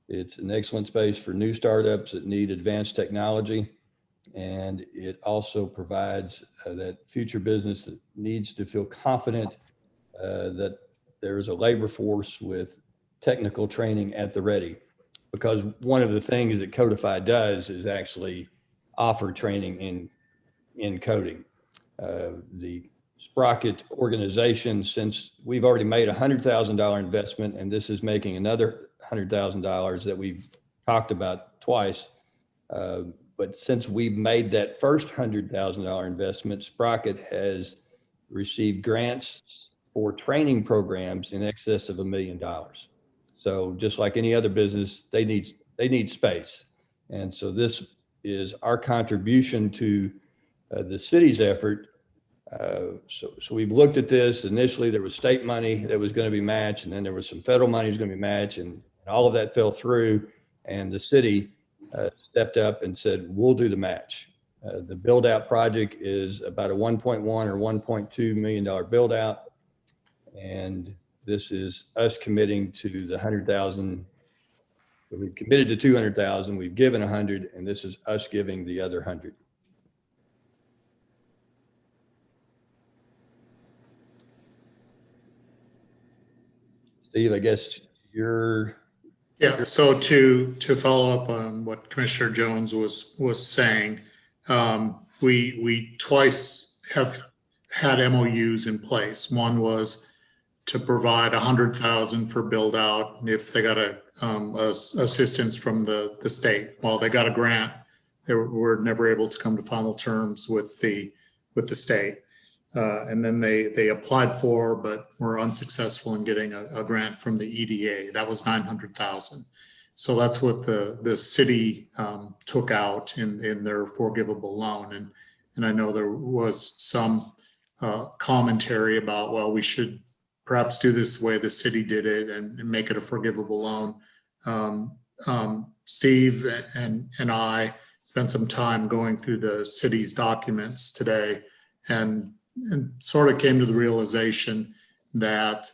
It's an excellent space for new startups that need advanced technology. And it also provides that future business that needs to feel confident that there is a labor force with technical training at the ready. Because one of the things that Codify does is actually offer training in coding. The Sprocket organization, since we've already made a $100,000 investment, and this is making another $100,000 that we've talked about twice. But since we've made that first $100,000 investment, Sprocket has received grants for training programs in excess of $1 million. So just like any other business, they need space. And so this is our contribution to the city's effort. So we've looked at this. Initially, there was state money that was going to be matched, and then there was some federal money that was going to be matched, and all of that fell through. And the city stepped up and said, we'll do the match. The build out project is about a 1.1 or $1.2 million build out. And this is us committing to the 100,000. We've committed to 200,000. We've given 100, and this is us giving the other 100. Steve, I guess you're.
Yeah, so to follow up on what Commissioner Jones was saying, we twice have had MOUs in place. One was to provide 100,000 for build out if they got assistance from the state. Well, they got a grant. They were never able to come to final terms with the state. And then they applied for, but were unsuccessful in getting a grant from the EDA. That was 900,000. So that's what the city took out in their forgivable loan. And I know there was some commentary about, well, we should perhaps do this the way the city did it and make it a forgivable loan. Steve and I spent some time going through the city's documents today and sort of came to the realization that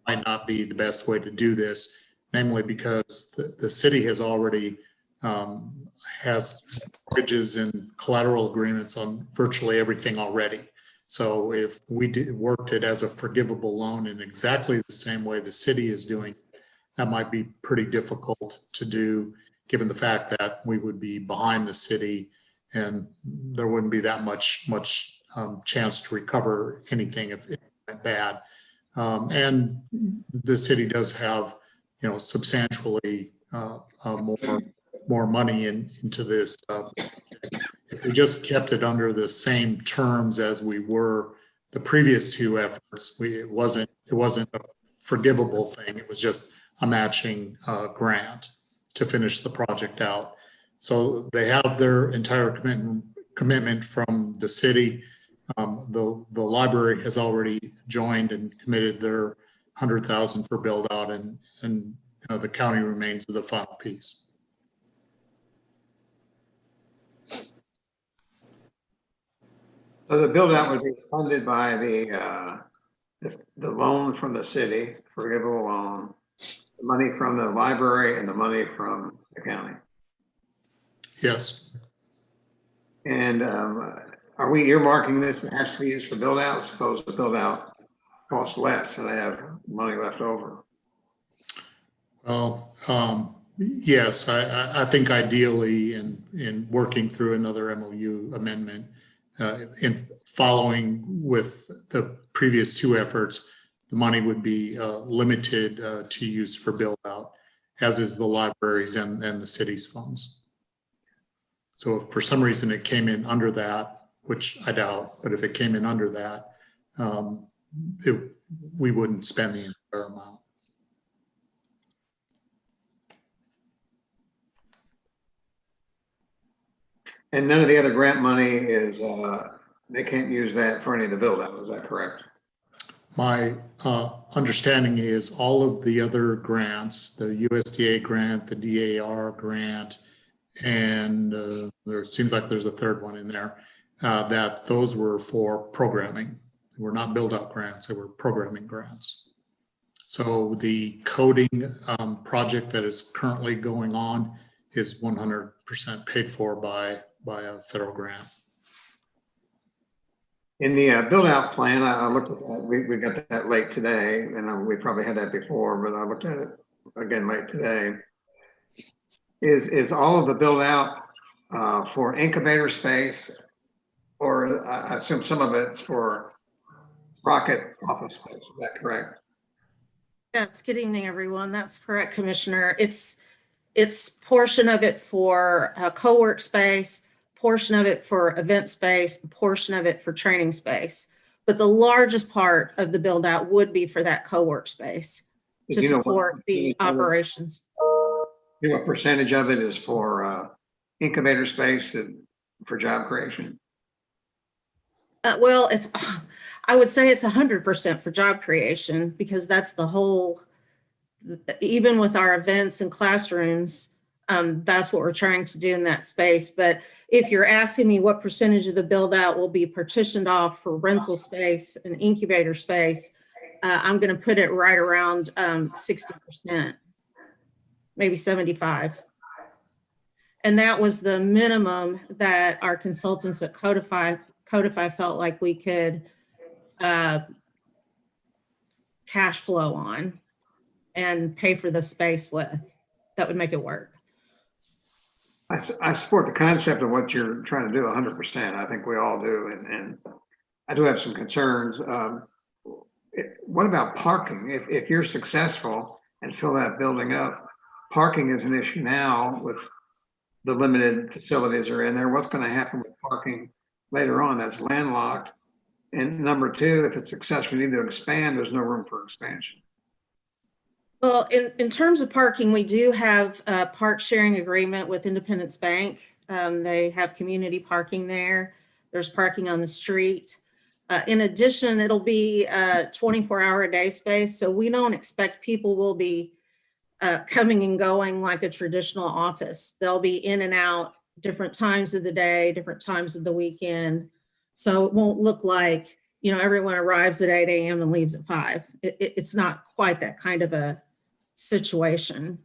might not be the best way to do this, namely because the city has already has mortgages and collateral agreements on virtually everything already. So if we worked it as a forgivable loan in exactly the same way the city is doing, that might be pretty difficult to do, given the fact that we would be behind the city and there wouldn't be that much chance to recover anything if it went bad. And the city does have, substantially more money into this. If we just kept it under the same terms as we were the previous two efforts, it wasn't a forgivable thing. It was just a matching grant to finish the project out. So they have their entire commitment from the city. The library has already joined and committed their 100,000 for build out, and the county remains the final piece.
So the build out would be funded by the loan from the city, forgivable loan, the money from the library and the money from the county.
Yes.
And are we earmarking this that has to be used for build out? Suppose the build out costs less and they have money left over.
Well, yes, I think ideally in working through another MOU amendment, in following with the previous two efforts, the money would be limited to use for build out, as is the libraries and the city's funds. So if for some reason it came in under that, which I doubt, but if it came in under that, we wouldn't spend the entire amount.
And none of the other grant money is, they can't use that for any of the build out, is that correct?
My understanding is all of the other grants, the USDA grant, the DAR grant, and there seems like there's a third one in there, that those were for programming. They were not build out grants, they were programming grants. So the coding project that is currently going on is 100% paid for by a federal grant.
In the build out plan, I looked at that, we got that late today, and we probably had that before, but I looked at it again late today. Is all of the build out for incubator space, or I assume some of it's for rocket office space, is that correct?
Yes, good evening, everyone. That's correct, Commissioner. It's portion of it for co-work space, portion of it for event space, a portion of it for training space. But the largest part of the build out would be for that co-work space to support the operations.
You know what percentage of it is for incubator space for job creation?
Well, I would say it's 100% for job creation, because that's the whole, even with our events and classrooms, that's what we're trying to do in that space. But if you're asking me what percentage of the build out will be partitioned off for rental space and incubator space, I'm going to put it right around 60%, maybe 75%. And that was the minimum that our consultants at Codify felt like we could cash flow on. and pay for the space with. That would make it work.
I support the concept of what you're trying to do 100%. I think we all do. And I do have some concerns. What about parking? If you're successful and fill that building up, parking is an issue now with the limited facilities are in there. What's going to happen with parking later on? That's landlocked. And number two, if it's successful, you need to expand, there's no room for expansion.
Well, in terms of parking, we do have a park sharing agreement with Independence Bank. They have community parking there. There's parking on the street. In addition, it'll be a 24-hour-a-day space, so we don't expect people will be coming and going like a traditional office. They'll be in and out different times of the day, different times of the weekend. So it won't look like, you know, everyone arrives at 8 a.m. and leaves at 5. It's not quite that kind of a situation.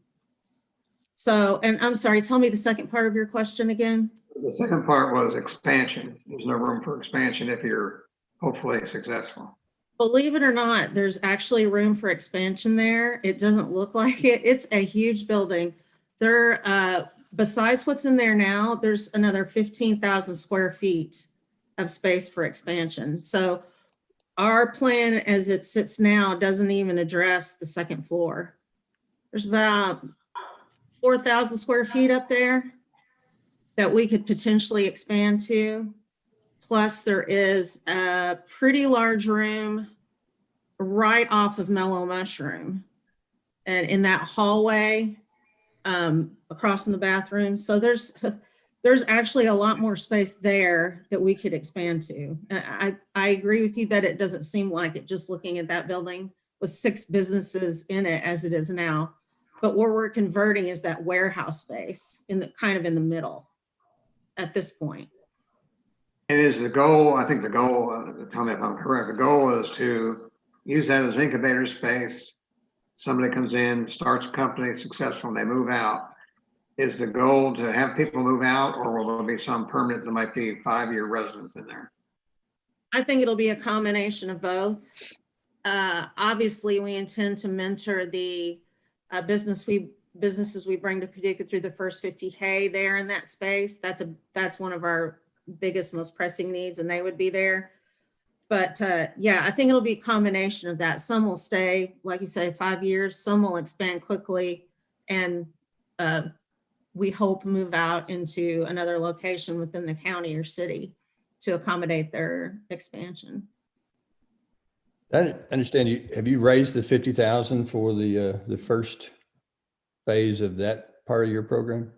So, and I'm sorry, tell me the second part of your question again.
The second part was expansion. There's no room for expansion if you're hopefully successful.
Believe it or not, there's actually room for expansion there. It doesn't look like it. It's a huge building. There, besides what's in there now, there's another 15,000 square feet of space for expansion. So our plan as it sits now doesn't even address the second floor. There's about 4,000 square feet up there that we could potentially expand to. Plus there is a pretty large room right off of Mellow Mushroom and in that hallway across from the bathroom. So there's actually a lot more space there that we could expand to. I agree with you that it doesn't seem like it just looking at that building with 6 businesses in it as it is now. But what we're converting is that warehouse space in the kind of in the middle at this point.
And is the goal, I think the goal, tell me if I'm correct, the goal is to use that as incubator space. Somebody comes in, starts a company, successful, and they move out. Is the goal to have people move out, or will there be some permanent, there might be 5-year residents in there?
I think it'll be a combination of both. Obviously, we intend to mentor the businesses we bring to Paducah through the first 50K there in that space. That's one of our biggest, most pressing needs, and they would be there. But yeah, I think it'll be a combination of that. Some will stay, like you say, 5 years. Some will expand quickly, and we hope move out into another location within the county or city to accommodate their expansion.
I understand you, have you raised the 50,000 for the first phase of that part of your program?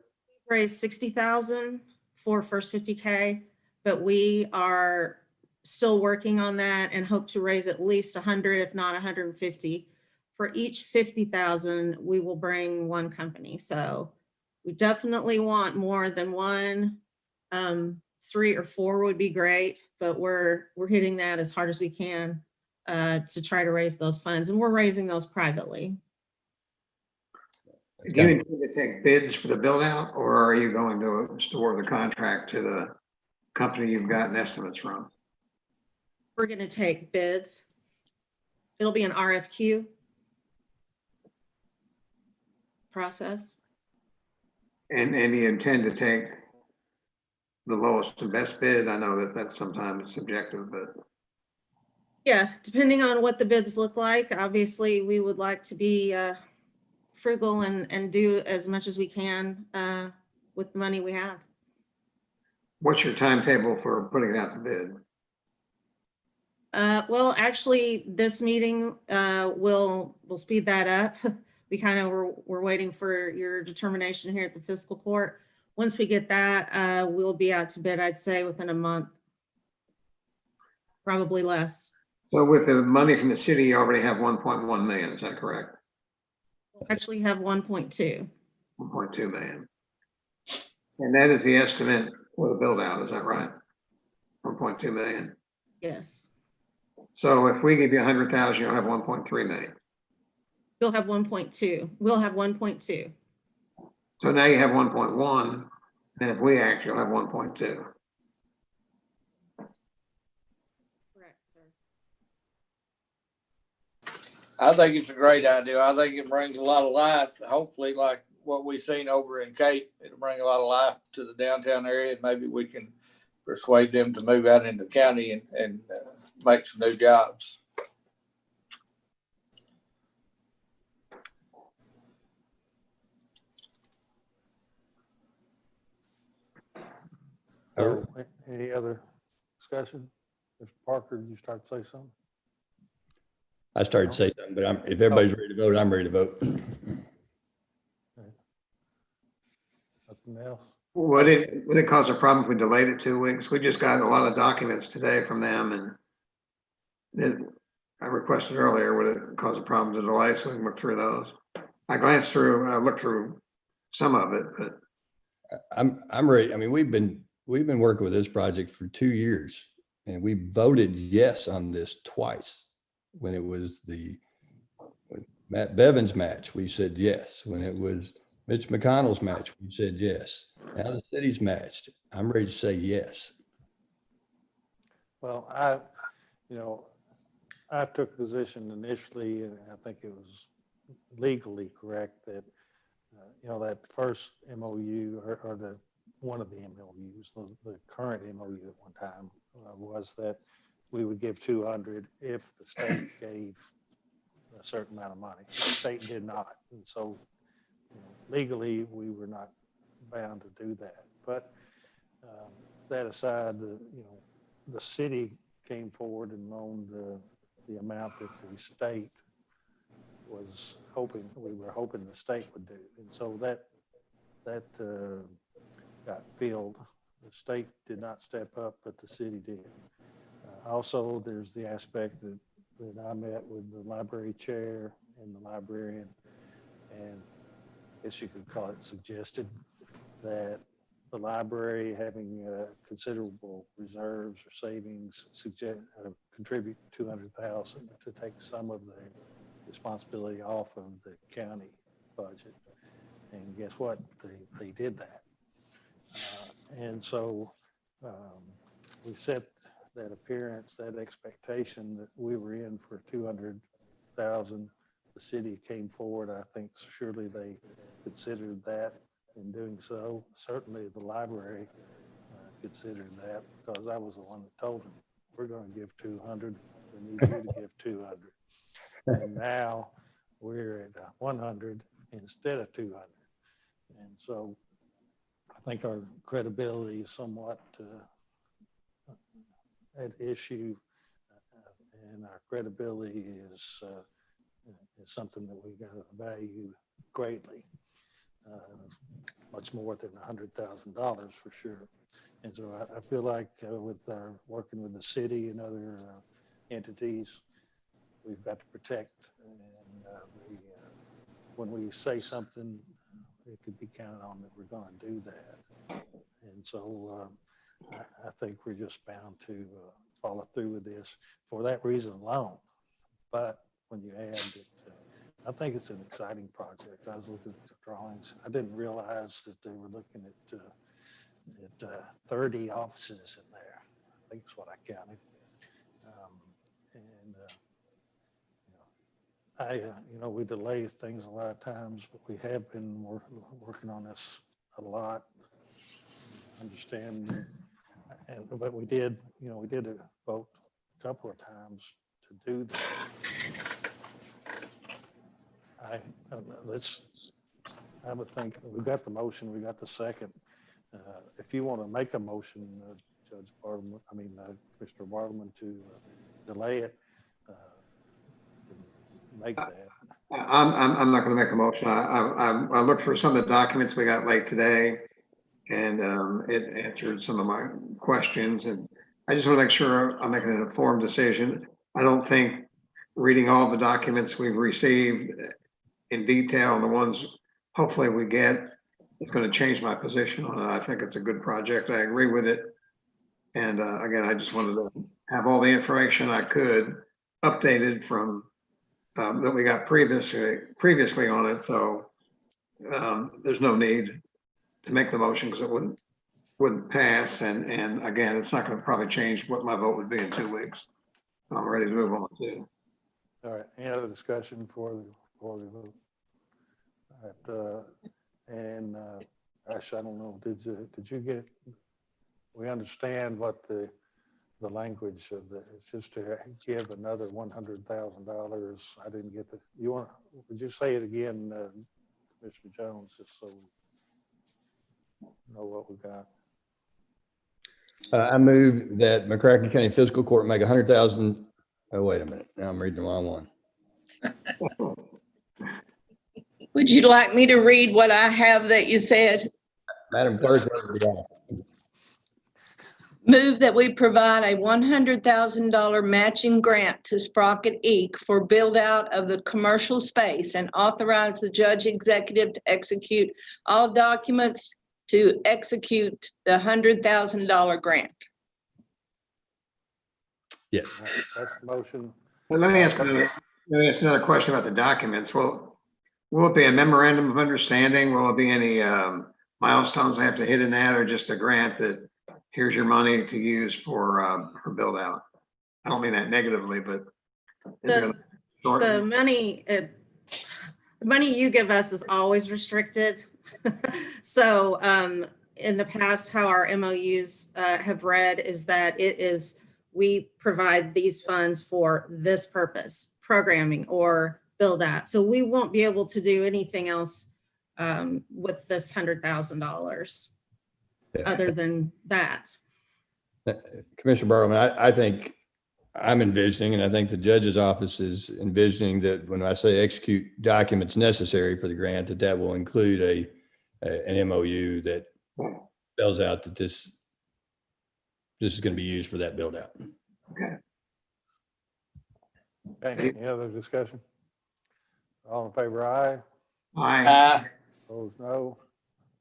We raised 60,000 for first 50K, but we are still working on that and hope to raise at least 100, if not 150. For each 50,000, we will bring one company. So we definitely want more than one. 3 or 4 would be great, but we're hitting that as hard as we can to try to raise those funds, and we're raising those privately.
Do you intend to take bids for the build out, or are you going to store the contract to the company you've gotten estimates from?
We're going to take bids. It'll be an RFQ process.
And you intend to take the lowest and best bid? I know that that's sometimes subjective, but.
Yeah, depending on what the bids look like. Obviously, we would like to be frugal and do as much as we can with the money we have.
What's your timetable for putting it out to bid?
Well, actually, this meeting will speed that up. We kind of we're waiting for your determination here at the fiscal court. Once we get that, we'll be out to bid, I'd say within a month, probably less.
So with the money from the city, you already have 1.1 million, is that correct?
We'll actually have 1.2.
1.2 million. And that is the estimate for the build out, is that right? 1.2 million.
Yes.
So if we give you 100,000, you'll have 1.3 million.
You'll have 1.2. We'll have 1.2.
So now you have 1.1, and if we act, you'll have 1.2.
Correct, sir.
I think it's a great idea. I think it brings a lot of life. Hopefully, like what we've seen over in Cape, it'll bring a lot of life to the downtown area, and maybe we can persuade them to move out into the county and make some new jobs.
So, any other discussion? Mr. Parker, you start to say something?
I started to say something, but if everybody's ready to vote, I'm ready to vote.
Nothing else?
Would it cause a problem if we delayed it 2 weeks? We just got a lot of documents today from them, and then I requested earlier, would it cause a problem to delay so we can look through those? I glanced through, I looked through some of it, but
I'm ready. I mean, we've been working with this project for 2 years, and we voted yes on this twice. When it was when Matt Bevan's match, we said yes. When it was Mitch McConnell's match, we said yes. Now the city's matched. I'm ready to say yes.
Well, I took a position initially, and I think it was legally correct that, that first MOU or one of the MOUs, the current MOU at one time was that we would give 200 if the state gave a certain amount of money. The state did not. And so legally, we were not bound to do that. But that aside, the city came forward and loaned the amount that the state was hoping, we were hoping the state would do. And so that got filled. The state did not step up, but the city did. Also, there's the aspect that I met with the library chair and the librarian, and I guess you could call it suggested that the library, having considerable reserves or savings, contribute $200,000 to take some of the responsibility off of the county budget. And guess what? They did that. And so we set that appearance, that expectation that we were in for 200,000. The city came forward. I think surely they considered that in doing so. Certainly the library considered that, because I was the one that told them, we're going to give 200. We need you to give 200. And now we're at 100 instead of 200. And so I think our credibility is somewhat at issue, and our credibility is something that we got to value greatly, much more than $100,000 for sure. And so I feel like with our working with the city and other entities, we've got to protect. And when we say something, it could be counted on that we're going to do that. And so I think we're just bound to follow through with this for that reason alone. But when you add that, I think it's an exciting project. I was looking at the drawings. I didn't realize that they were looking at 30 offices in there. I think it's what I counted. We delay things a lot of times, but we have been working on this a lot. Understand, but we did vote a couple of times to do that. I would think we got the motion, we got the second. If you want to make a motion, Judge Bartleman, Mr. Bartleman, to delay it, make that.
I'm not going to make a motion. I looked through some of the documents we got late today, and it answered some of my questions. And I just want to make sure I'm making an informed decision. I don't think reading all the documents we've received in detail and the ones hopefully we get is going to change my position on it. I think it's a good project. I agree with it. And again, I just wanted to have all the information I could updated from that we got previously on it. So there's no need to make the motion because it wouldn't pass. And again, it's not going to probably change what my vote would be in 2 weeks. I'm ready to move on too.
All right, any other discussion before we vote? All right, Ash, I don't know, did you get, we understand what the language of the, it's just to give another $100,000. I didn't get would you say it again, Mr. Jones, just so we know what we got?
I move that McCracken County Fiscal Court make 100,000. Oh, wait a minute. Now I'm reading the wrong one.
Would you like me to read what I have that you said?
Madam Clerk, what do you got?
Move that we provide a $100,000 matching grant to Sprocket Inc. for build out of the commercial space and authorize the judge executive to execute all documents to execute the $100,000 grant.
Yes.
All right, that's the motion.
Well, let me ask another question about the documents. Will it be a memorandum of understanding? Will it be any milestones I have to hit in that, or just a grant that here's your money to use for build out? I don't mean that negatively, but
The money you give us is always restricted. So in the past, how our MOUs have read is that we provide these funds for this purpose, programming or build out. So we won't be able to do anything else with this $100,000 other than that.
Commissioner Barrowman, I think I'm envisioning, and I think the judge's office is envisioning, that when I say execute documents necessary for the grant, that will include an MOU that spells out that this is going to be used for that build out.
Okay.
Okay, any other discussion? All in favor, aye.
Aye.
Opposed, no.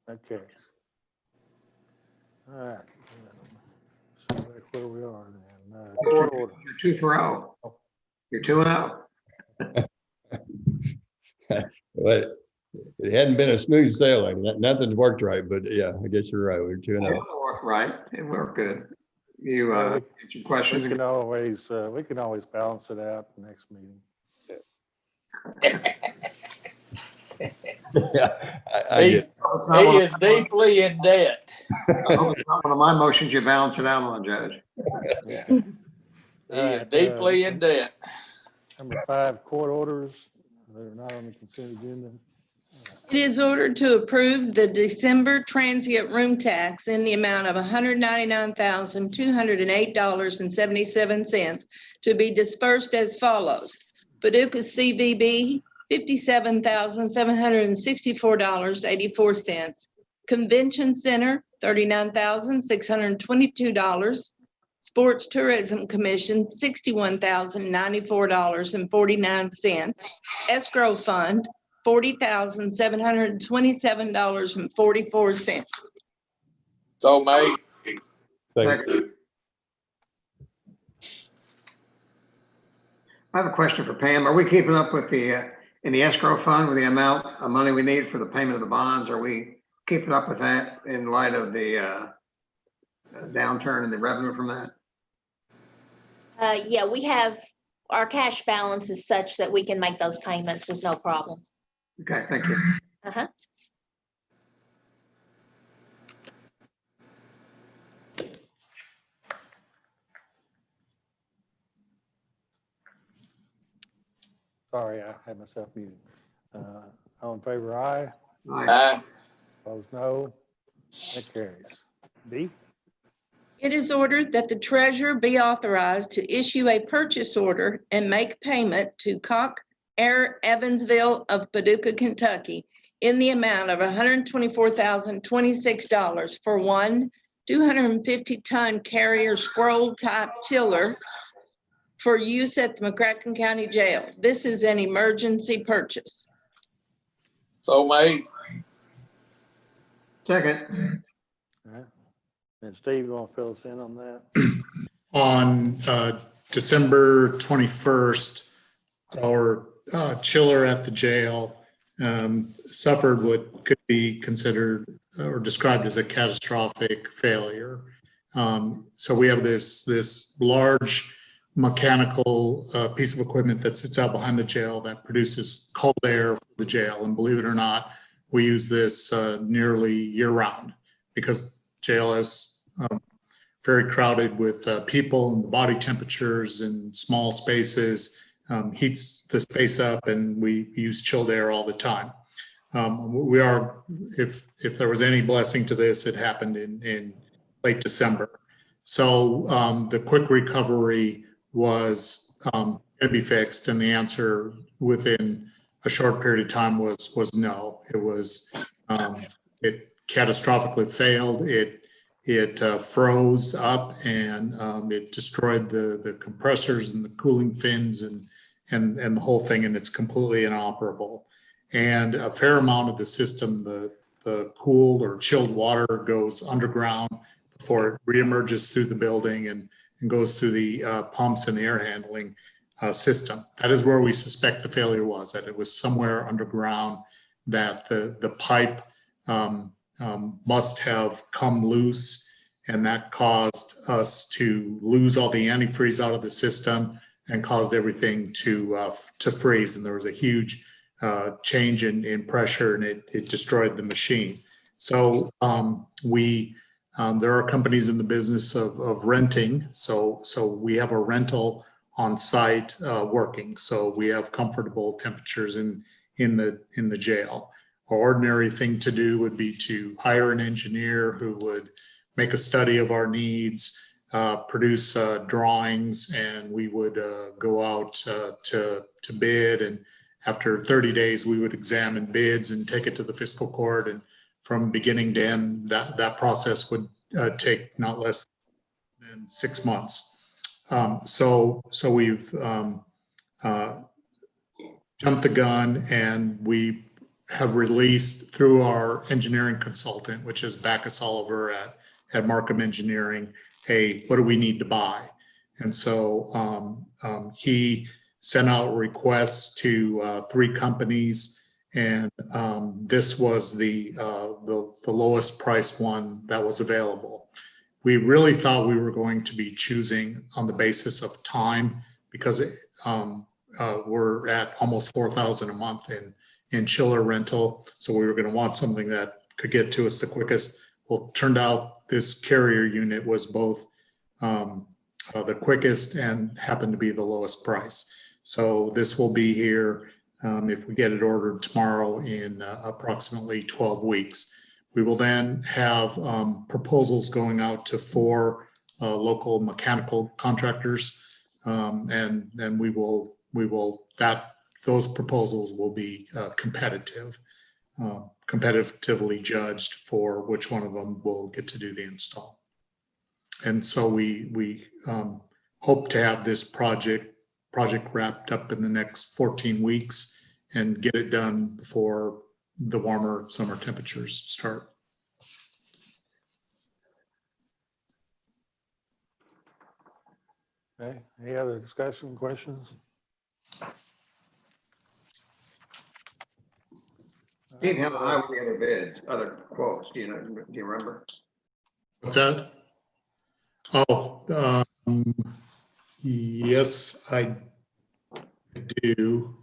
That carries. All right. So that's where we are then. Court order.
You're 2-0. You're 2-0.
But it hadn't been a smooth sailing. Nothing's worked right, but yeah, I guess you're right. We're 2-0.
It worked right. It worked good. You
Yeah,
answered questions.
We can always balance it out next meeting.
Yeah, I
He
get
he is deeply in debt.
I hope it's not one of my motions you balance it out on, Judge.
He is deeply in debt.
Number 5, court orders. They're not on the consent agenda.
It is ordered to approve the December transient room tax in the amount of $199,208.77 to be dispersed as follows. Paducah CVB, $57,764.84. Convention Center, $39,622. Sports Tourism Commission, $61,094.49. Escrow Fund, $40,727.44.
So made.
it.
I have a question for Pam. Are we keeping up with in the escrow fund with the amount of money we need for the payment of the bonds? Are we keeping up with that in light of the downturn in the revenue from that?
Yeah, we have, our cash balance is such that we can make those payments with no problem.
Okay, thank you.
Uh-huh.
Sorry, I had myself muted. All in favor, aye.
Aye.
Opposed, no. That carries. D?
It is ordered that the treasurer be authorized to issue a purchase order and make payment to Cock Air Evansville of Paducah, Kentucky in the amount of $124,026 for one 250-ton carrier scroll type chiller for use at the McCracken County Jail. This is an emergency purchase.
So made.
Second.
All right. And Steve, you want to fill us in on that?
On December 21st, our chiller at the jail suffered what could be considered or described as a catastrophic failure. So we have this large mechanical piece of equipment that sits out behind the jail that produces cold air for the jail. And believe it or not, we use this nearly year round because jail is very crowded with people, and the body temperatures and small spaces heats the space up, and we use chilled air all the time. We are, if there was any blessing to this, it happened in late December. So the quick recovery was going to be fixed, and the answer within a short period of time was no. It was it catastrophically failed. It froze up, and it destroyed the compressors and the cooling fins and the whole thing, and it's completely inoperable. And a fair amount of the system, the cooled or chilled water goes underground before it reemerges through the building and goes through the pumps and the air handling system. That is where we suspect the failure was, that it was somewhere underground, that the pipe must have come loose, and that caused us to lose all the antifreeze out of the system and caused everything to freeze. And there was a huge change in pressure, and it destroyed the machine. So there are companies in the business of renting. So we have a rental on site working. So we have comfortable temperatures in the jail. Our ordinary thing to do would be to hire an engineer who would make a study of our needs, produce drawings, and we would go out to bid. And after 30 days, we would examine bids and take it to the fiscal court. And from beginning to end, that process would take not less than 6 months. So we've jumped the gun, and we have released through our engineering consultant, which is Backus Oliver at Markham Engineering, what do we need to buy? And so he sent out requests to 3 companies, and this was the lowest priced one that was available. We really thought we were going to be choosing on the basis of time, because we're at almost $4,000 a month in chiller rental. So we were going to want something that could get to us the quickest. Well, it turned out this carrier unit was both the quickest and happened to be the lowest price. So this will be here, if we get it ordered tomorrow, in approximately 12 weeks. We will then have proposals going out to 4 local mechanical contractors, and then those proposals will be competitively judged for which one of them will get to do the install. And so we hope to have this project wrapped up in the next 14 weeks and get it done before the warmer summer temperatures start.
Okay, any other discussion, questions?
Steve, how high were the other bids, other quotes? Do you remember?
What's that? Oh, yes, I do.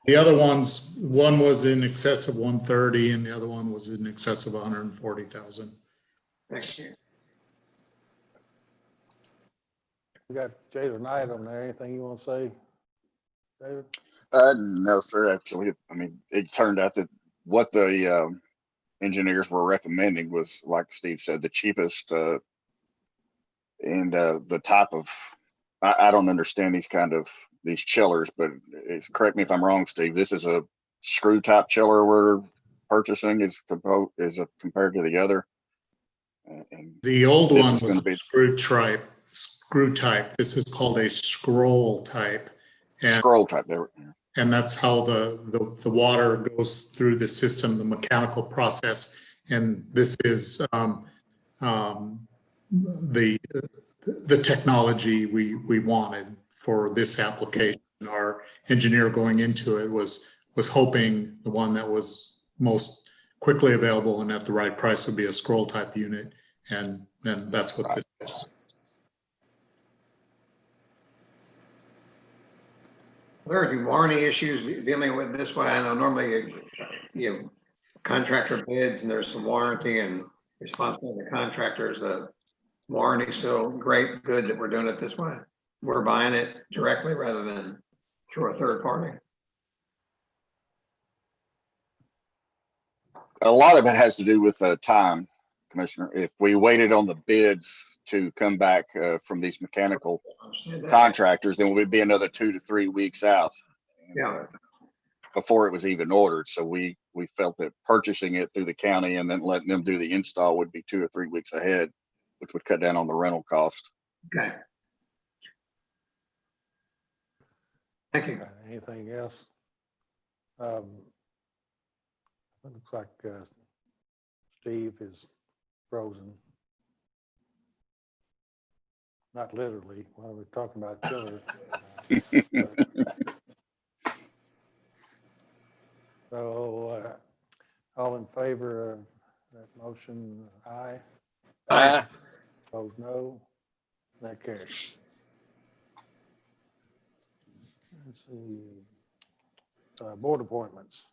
The other ones, one was in excess of 130, and the other one was in excess of 140,000.
Thank you.
We got Jada Knight on there. Anything you want to say, David?
No, sir. Actually, I mean, it turned out that what the engineers were recommending was, like Steve said, the cheapest and the type of. I don't understand these chillers, but correct me if I'm wrong, Steve. This is a screw type chiller we're purchasing is compared to the other. And
the old one was
be
screw type. This is called a scroll type. And
scroll type. There.
And that's how the water goes through the system, the mechanical process. And this is the technology we wanted for this application. Our engineer going into it was hoping the one that was most quickly available and at the right price would be a scroll type unit. And And that's what this is.
Are there any warranty issues dealing with this way? I know normally you contractor bids and there's some warranty and responsibility of the contractors. The warranty still great, good that we're doing it this way. We're buying it directly rather than through a third party.
A lot of it has to do with time, Commissioner. If we waited on the bids to come back from these mechanical
Understand that.
contractors, then we'd be another 2 to 3 weeks out.
Yeah.
Before it was even ordered. So we felt that purchasing it through the county and then letting them do the install would be 2 or 3 weeks ahead, which would cut down on the rental cost.
Okay. Thank you.
Anything else? It looks like Steve is frozen. Not literally, while we're talking about chillers. So, all in favor of that motion, aye.
Aye.
Opposed, no. That carries. Let's see. Board appointments.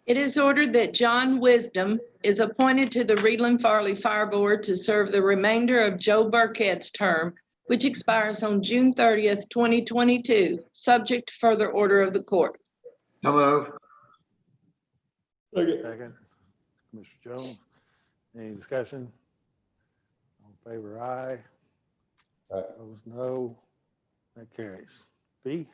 It is ordered that John Wisdom is appointed to the Reedland Farley Fire Board to serve the remainder of Joe Burkhead's term, which expires on June 30th, 2022, subject to further order of the court.
So moved.
Second. Commissioner Jones. Any discussion? All in favor, aye. Opposed, no. That carries. B.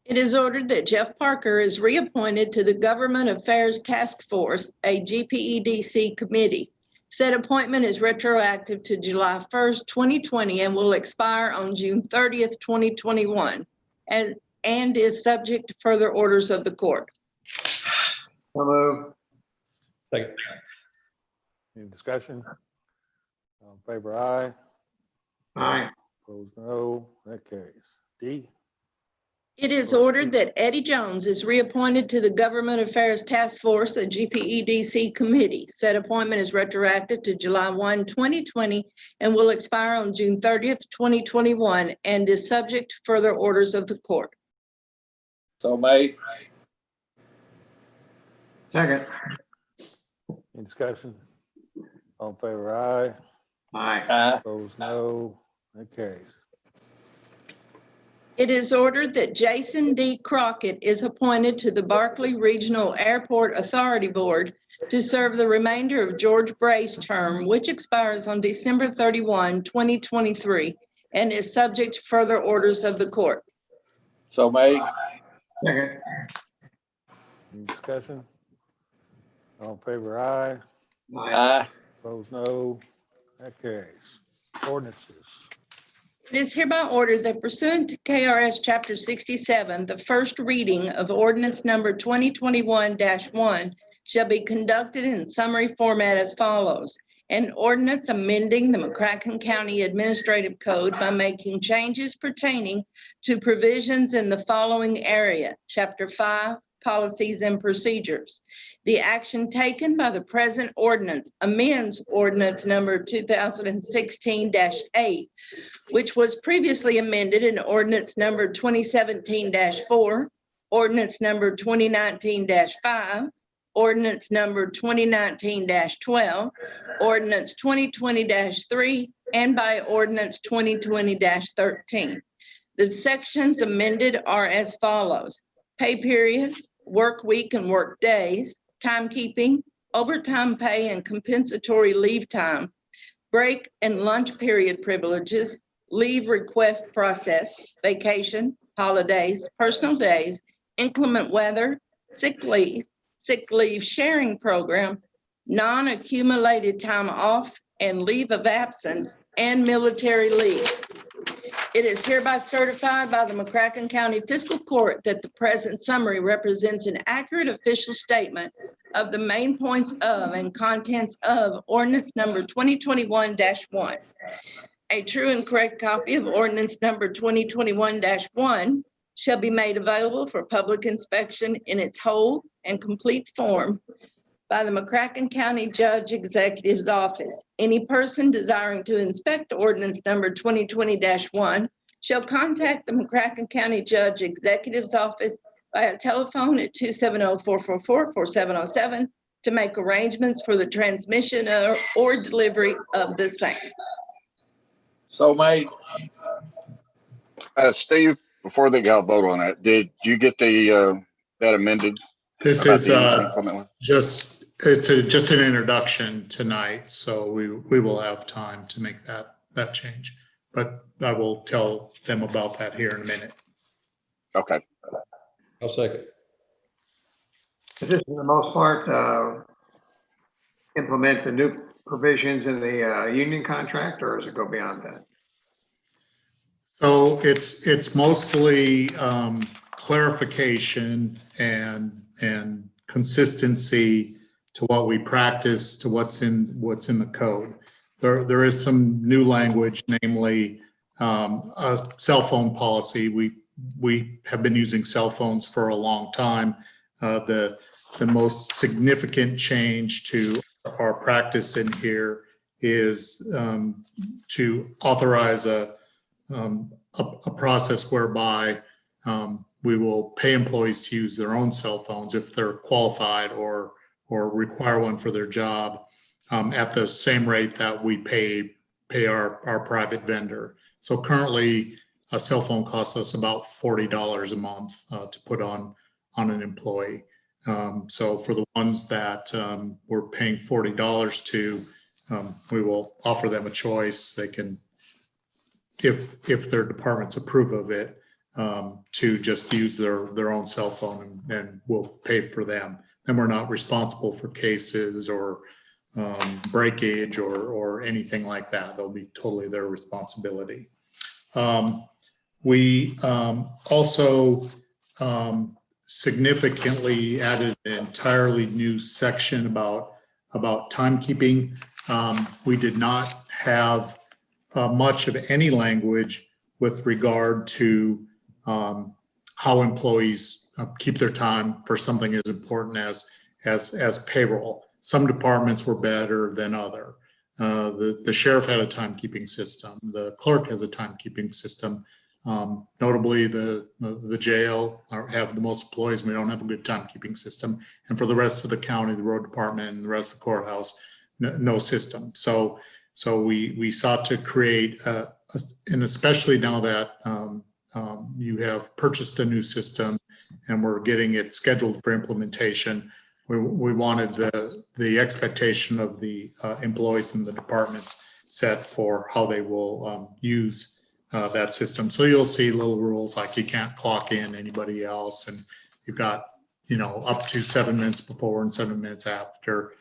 It is ordered that Jeff Parker is reappointed to the Government Affairs Task Force, a GPEDC committee. Said appointment is retroactive to July 1st, 2020, and will expire on June 30th, 2021, and is subject to further orders of the court.
So moved.
Second.
Any discussion? All in favor, aye.
Aye.
Opposed, no. That carries. D.
It is ordered that Eddie Jones is reappointed to the Government Affairs Task Force, a GPEDC committee. Said appointment is retroactive to July 1, 2020, and will expire on June 30th, 2021, and is subject to further orders of the court.
So made.
Second.
Any discussion? All in favor, aye.
Aye.
Aye.
Opposed, no. That carries.
It is ordered that Jason D. Crockett is appointed to the Barkley Regional Airport Authority Board to serve the remainder of George Bray's term, which expires on December 31, 2023, and is subject to further orders of the court.
So made.
Second.
Any discussion? All in favor, aye.
Aye.
Aye.
Opposed, no. That carries. Ordinances.
It is hereby ordered that pursuant to KRS Chapter 67, the first reading of ordinance number 2021-1 shall be conducted in summary format as follows. An ordinance amending the McCracken County Administrative Code by making changes pertaining to provisions in the following area. Chapter 5, Policies and Procedures. The action taken by the present ordinance amends ordinance number 2016-8, which was previously amended in ordinance number 2017-4, ordinance number 2019-5, ordinance number 2019-12, ordinance 2020-3, and by ordinance 2020-13. The sections amended are as follows: pay period, work week and work days, timekeeping, overtime pay and compensatory leave time, break and lunch period privileges, leave request process, vacation, holidays, personal days, inclement weather, sick leave sharing program, non-accumulated time off and leave of absence, and military leave. It is hereby certified by the McCracken County Fiscal Court that the present summary represents an accurate official statement of the main points of and contents of ordinance number 2021-1. A true and correct copy of ordinance number 2021-1 shall be made available for public inspection in its whole and complete form by the McCracken County Judge Executive's Office. Any person desiring to inspect ordinance number 2020-1 shall contact the McCracken County Judge Executive's Office via telephone at 270-444-4707 to make arrangements for the transmission or delivery of the same.
So made.
Steve, before they got vote on that, did you get the, that amended?
This
about
is
the energy implement one?
just an introduction tonight, so we will have time to make that change. But I will tell them about that here in a minute.
Okay.
I'll second.
Is this for the most part, implement the new provisions in the union contract, or does it go beyond that?
So it's mostly clarification and consistency to what we practice, to what's in the code. There is some new language, namely a cell phone policy. We have been using cell phones for a long time. The most significant change to our practice in here is to authorize a process whereby we will pay employees to use their own cell phones if they're qualified or require one for their job at the same rate that we pay our private vendor. So currently, a cell phone costs us about $40 a month to put on an employee. So for the ones that we're paying $40 to, we will offer them a choice. They can, if their departments approve of it, to just use their own cell phone and we'll pay for them. And we're not responsible for cases or breakage or anything like that. They'll be totally their responsibility. We also significantly added an entirely new section about timekeeping. We did not have much of any language with regard to how employees keep their time for something as important as payroll. Some departments were better than other. The sheriff had a timekeeping system. The clerk has a timekeeping system. Notably, the jail have the most employees. We don't have a good timekeeping system. And for the rest of the county, the road department and the rest of the courthouse, no system. So we sought to create, and especially now that you have purchased a new system and we're getting it scheduled for implementation, we wanted the expectation of the employees in the departments set for how they will use that system. So you'll see little rules like you can't clock in anybody else, and you've got up to 7 minutes before and 7 minutes after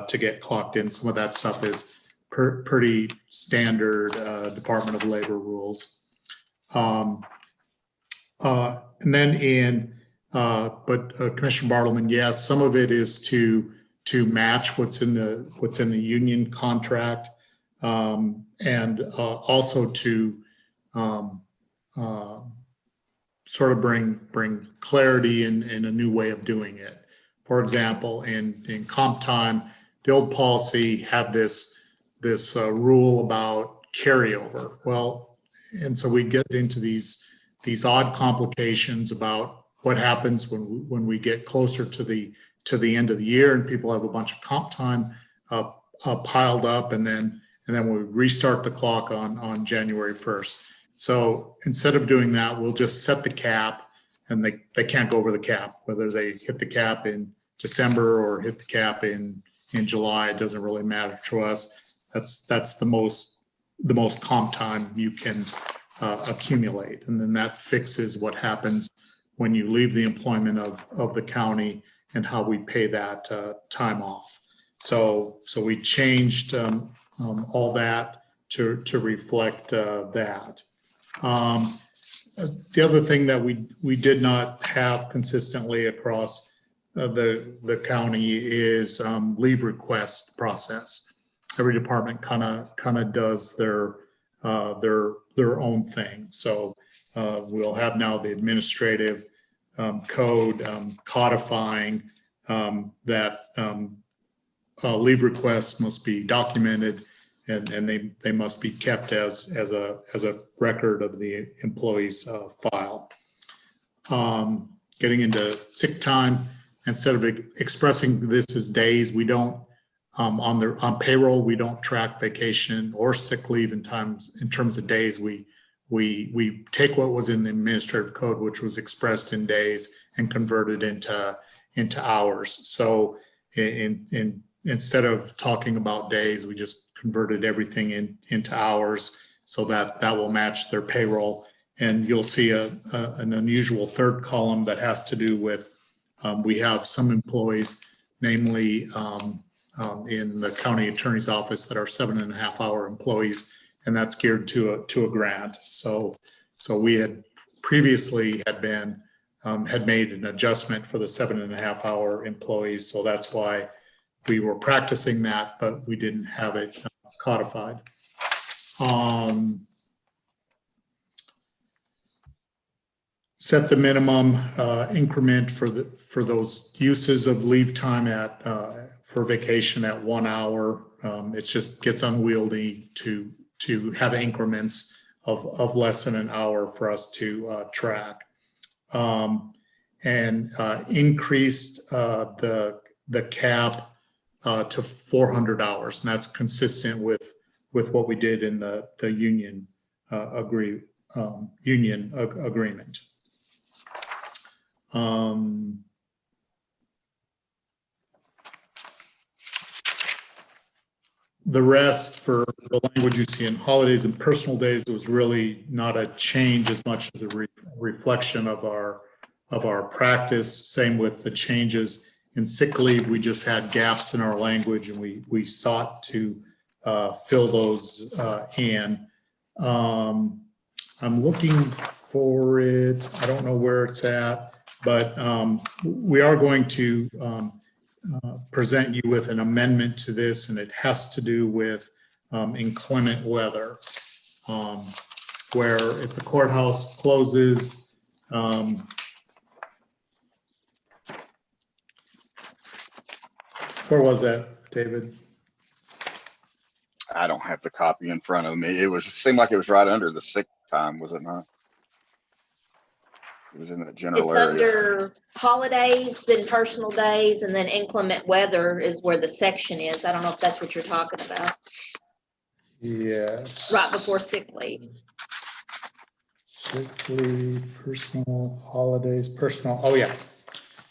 to get clocked in. Some of that stuff is pretty standard Department of Labor rules. And then Commissioner Bartleman, yes, some of it is to match what's in the union contract, and also to sort of bring clarity in a new way of doing it. For example, in comp time, the old policy had this rule about carryover. Well, and so we get into these odd complications about what happens when we get closer to the end of the year and people have a bunch of comp time piled up, and then we restart the clock on January 1st. So instead of doing that, we'll just set the cap, and they can't go over the cap, whether they hit the cap in December or hit the cap in July. It doesn't really matter to us. That's the most comp time you can accumulate, and then that fixes what happens when you leave the employment of the county and how we pay that time off. So we changed all that to reflect that. The other thing that we did not have consistently across the county is leave request process. Every department kind of does their own thing. So we'll have now the administrative code codifying that leave requests must be documented, and they must be kept as a record of the employee's file. Getting into sick time, instead of expressing this as days, we don't, on payroll, we don't track vacation or sick leave in terms of days. We take what was in the administrative code, which was expressed in days, and converted into hours. So instead of talking about days, we just converted everything into hours, so that will match their payroll. And you'll see an unusual third column that has to do with, we have some employees, namely in the county attorney's office, that are 7.5-hour employees, and that's geared to a grant. So we had previously had made an adjustment for the 7.5-hour employees. So that's why we were practicing that, but we didn't have it codified. Set the minimum increment for those uses of leave time for vacation at 1 hour. It just gets unwieldy to have increments of less than an hour for us to track. And increased the cap to 400 hours, and that's consistent with what we did in the union agreement. The rest, for the language you see in holidays and personal days, it was really not a change as much as a reflection of our practice. Same with the changes in sick leave. We just had gaps in our language, and we sought to fill those in. I'm looking for it. I don't know where it's at, but we are going to present you with an amendment to this, and it has to do with inclement weather, where if the courthouse closes, where was that, David?
I don't have the copy in front of me. It seemed like it was right under the sick time, was it not? It was in that general
It's
area.
under holidays, then personal days, and then inclement weather is where the section is. I don't know if that's what you're talking about.
Yes.
Right before sick leave.
Sick leave, personal, holidays, personal. Oh, yeah.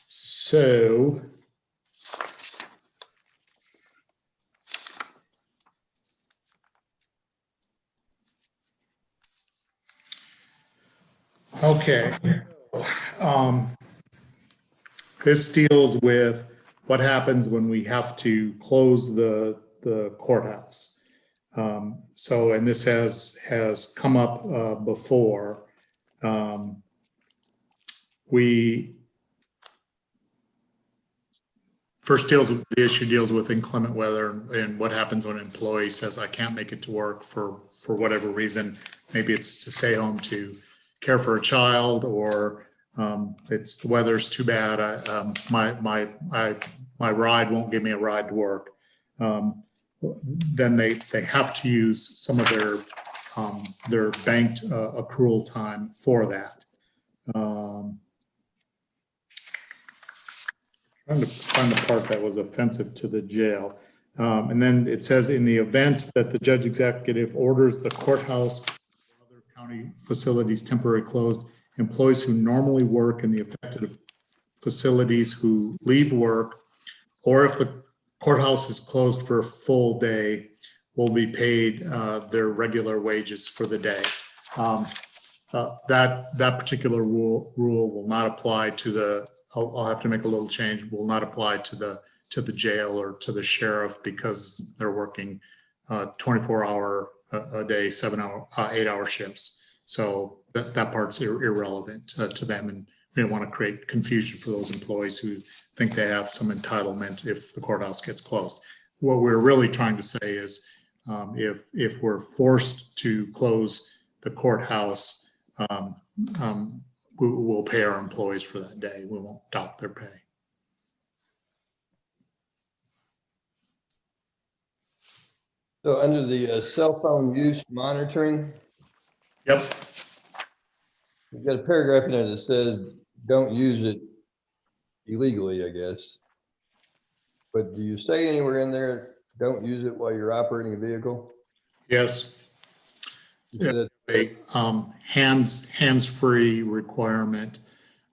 So okay. This deals with what happens when we have to close the courthouse. And this has come up before. We first the issue deals with inclement weather and what happens when an employee says, I can't make it to work for whatever reason. Maybe it's to stay home to care for a child, or it's the weather's too bad. My ride won't give me a ride to work. Then they have to use some of their banked accrual time for that. Trying to find the part that was offensive to the jail. And then it says, in the event that the judge executive orders the courthouse or other county facilities temporarily closed, employees who normally work in the affected facilities who leave work, or if the courthouse is closed for a full day, will be paid their regular wages for the day. That particular rule will not apply to the, I'll have to make a little change, will not apply to the jail or to the sheriff, because they're working 24-hour a day, 8-hour shifts. So that part's irrelevant to them, and we don't want to create confusion for those employees who think they have some entitlement if the courthouse gets closed. What we're really trying to say is, if we're forced to close the courthouse, we will pay our employees for that day. We won't dock their pay.
So under the cell phone use monitoring,
Yep.
we've got a paragraph in there that says, don't use it illegally, I guess. But do you say anywhere in there, don't use it while you're operating a vehicle?
Yes.
You said
A hands-free requirement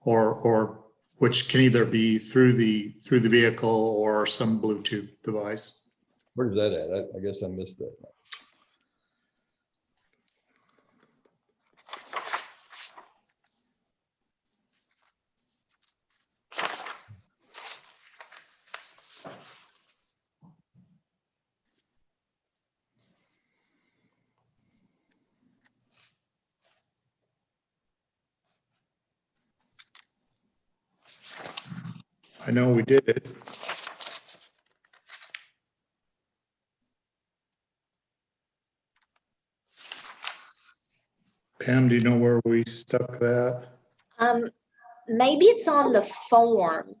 or which can either be through the vehicle or some Bluetooth device.
Where's that at? I guess I missed that.
I know we did it. Pam, do you know where we stuck that?
Maybe it's on the form.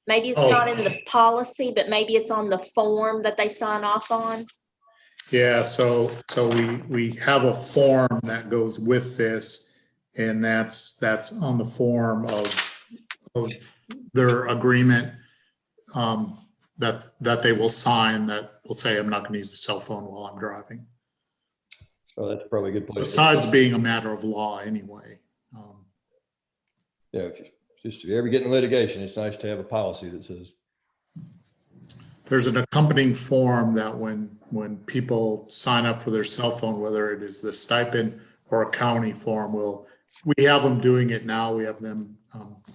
Maybe it's
Oh.
not in the policy, but maybe it's on the form that they sign off on.
Yeah, so we have a form that goes with this, and that's on the form of their agreement that they will sign that will say, I'm not going to use the cell phone while I'm driving.
Oh, that's probably a good place.
Besides being a matter of law anyway.
Yeah, if you ever get in litigation, it's nice to have a policy that says,
There's an accompanying form that when people sign up for their cell phone, whether it is the stipend or a county form, we have them doing it now. We have them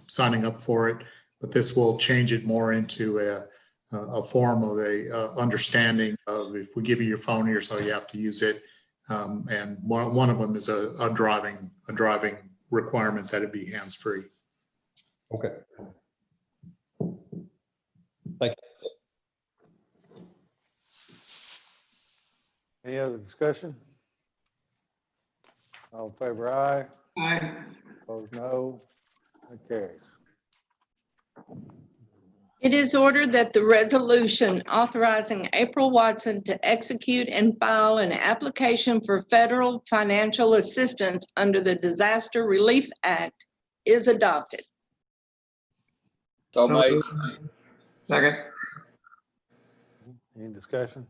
signing up for it, but this will change it more into a form of a understanding of if we give you your phone, here's how you have to use it. And one of them is a driving requirement that it be hands-free.
okay. Thank you.
Any other discussion? All in favor, aye.
Aye.
Opposed, no. That carries.
It is ordered that the resolution authorizing April Watson to execute and file an application for federal financial assistance under the Disaster Relief Act is adopted.
So made.
Second.
Any discussion?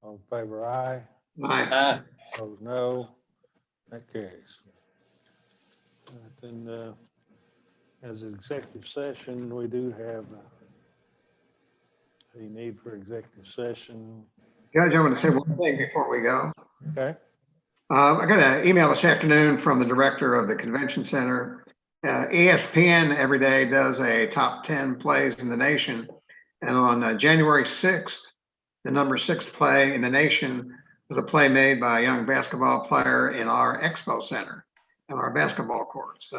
All in favor, aye.
Aye.
Opposed, no. That carries. All right, then, as executive session, we do have a need for executive session.
Judge, I want to say one thing before we go.
Okay.
I got an email this afternoon from the director of the convention center. ESPN every day does a top 10 plays in the nation. And on January 6th, the number 6 play in the nation was a play made by a young basketball player in our expo center and our basketball courts.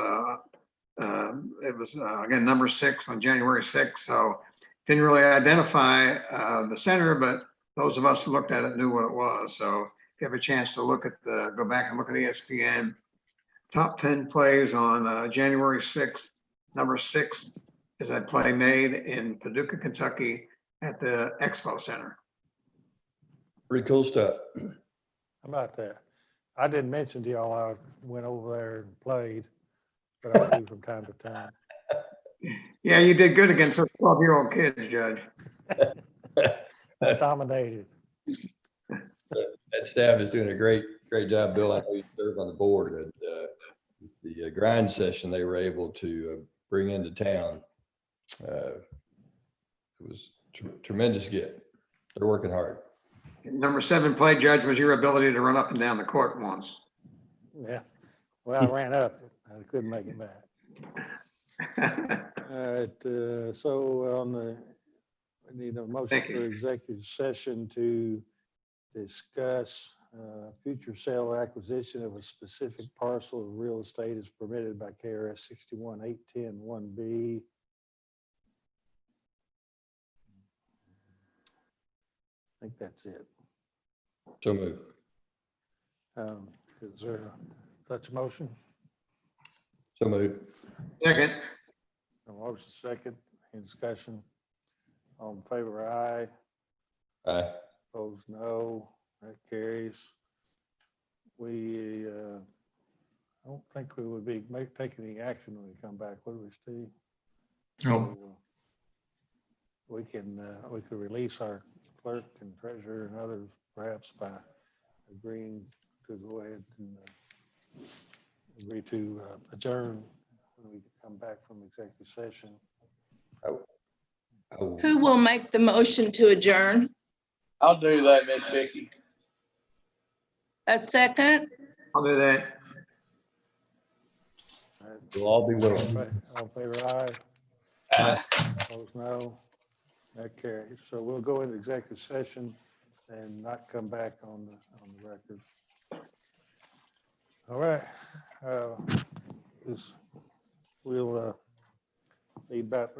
It was, again, number 6 on January 6th. So didn't really identify the center, but those of us who looked at it knew what it was. So if you have a chance to go back and look at ESPN, top 10 plays on January 6th, number 6 is that play made in Paducah, Kentucky at the Expo Center.
Pretty cool stuff.
How about that? I didn't mention to y'all I went over there and played, but I do from time to time.
Yeah, you did good against those 12-year-old kids, Judge.
Dominated.
That staff is doing a great job, Bill. I know you serve on the board. And the grind session they were able to bring into town, it was tremendous get. They're working hard.
Number 7 play, Judge, was your ability to run up and down the court once.
Yeah. Well, I ran up. I couldn't make it back. All right. So we need a motion
Thank you.
for executive session to discuss future sale or acquisition of a specific parcel of real estate as permitted by KRS 61-810-1B. I think that's it.
So move.
Is there such a motion?
So move.
Second.
A motion second. Any discussion? All in favor, aye.
Aye.
Opposed, no. That carries. We, I don't think we would be taking any action when we come back, would we, Steve?
No,
So, we could release our clerk and treasurer and others perhaps by agreeing to go ahead and agree to adjourn when we come back from executive session.
Oh,
Who will make the motion to adjourn?
I'll do that, Miss Vicky.
A second?
I'll do that.
we'll all be
All
willing.
in favor, aye.
Aye.
Opposed, no. That carries. So we'll go into executive session and not come back on the record. All right. We'll need about,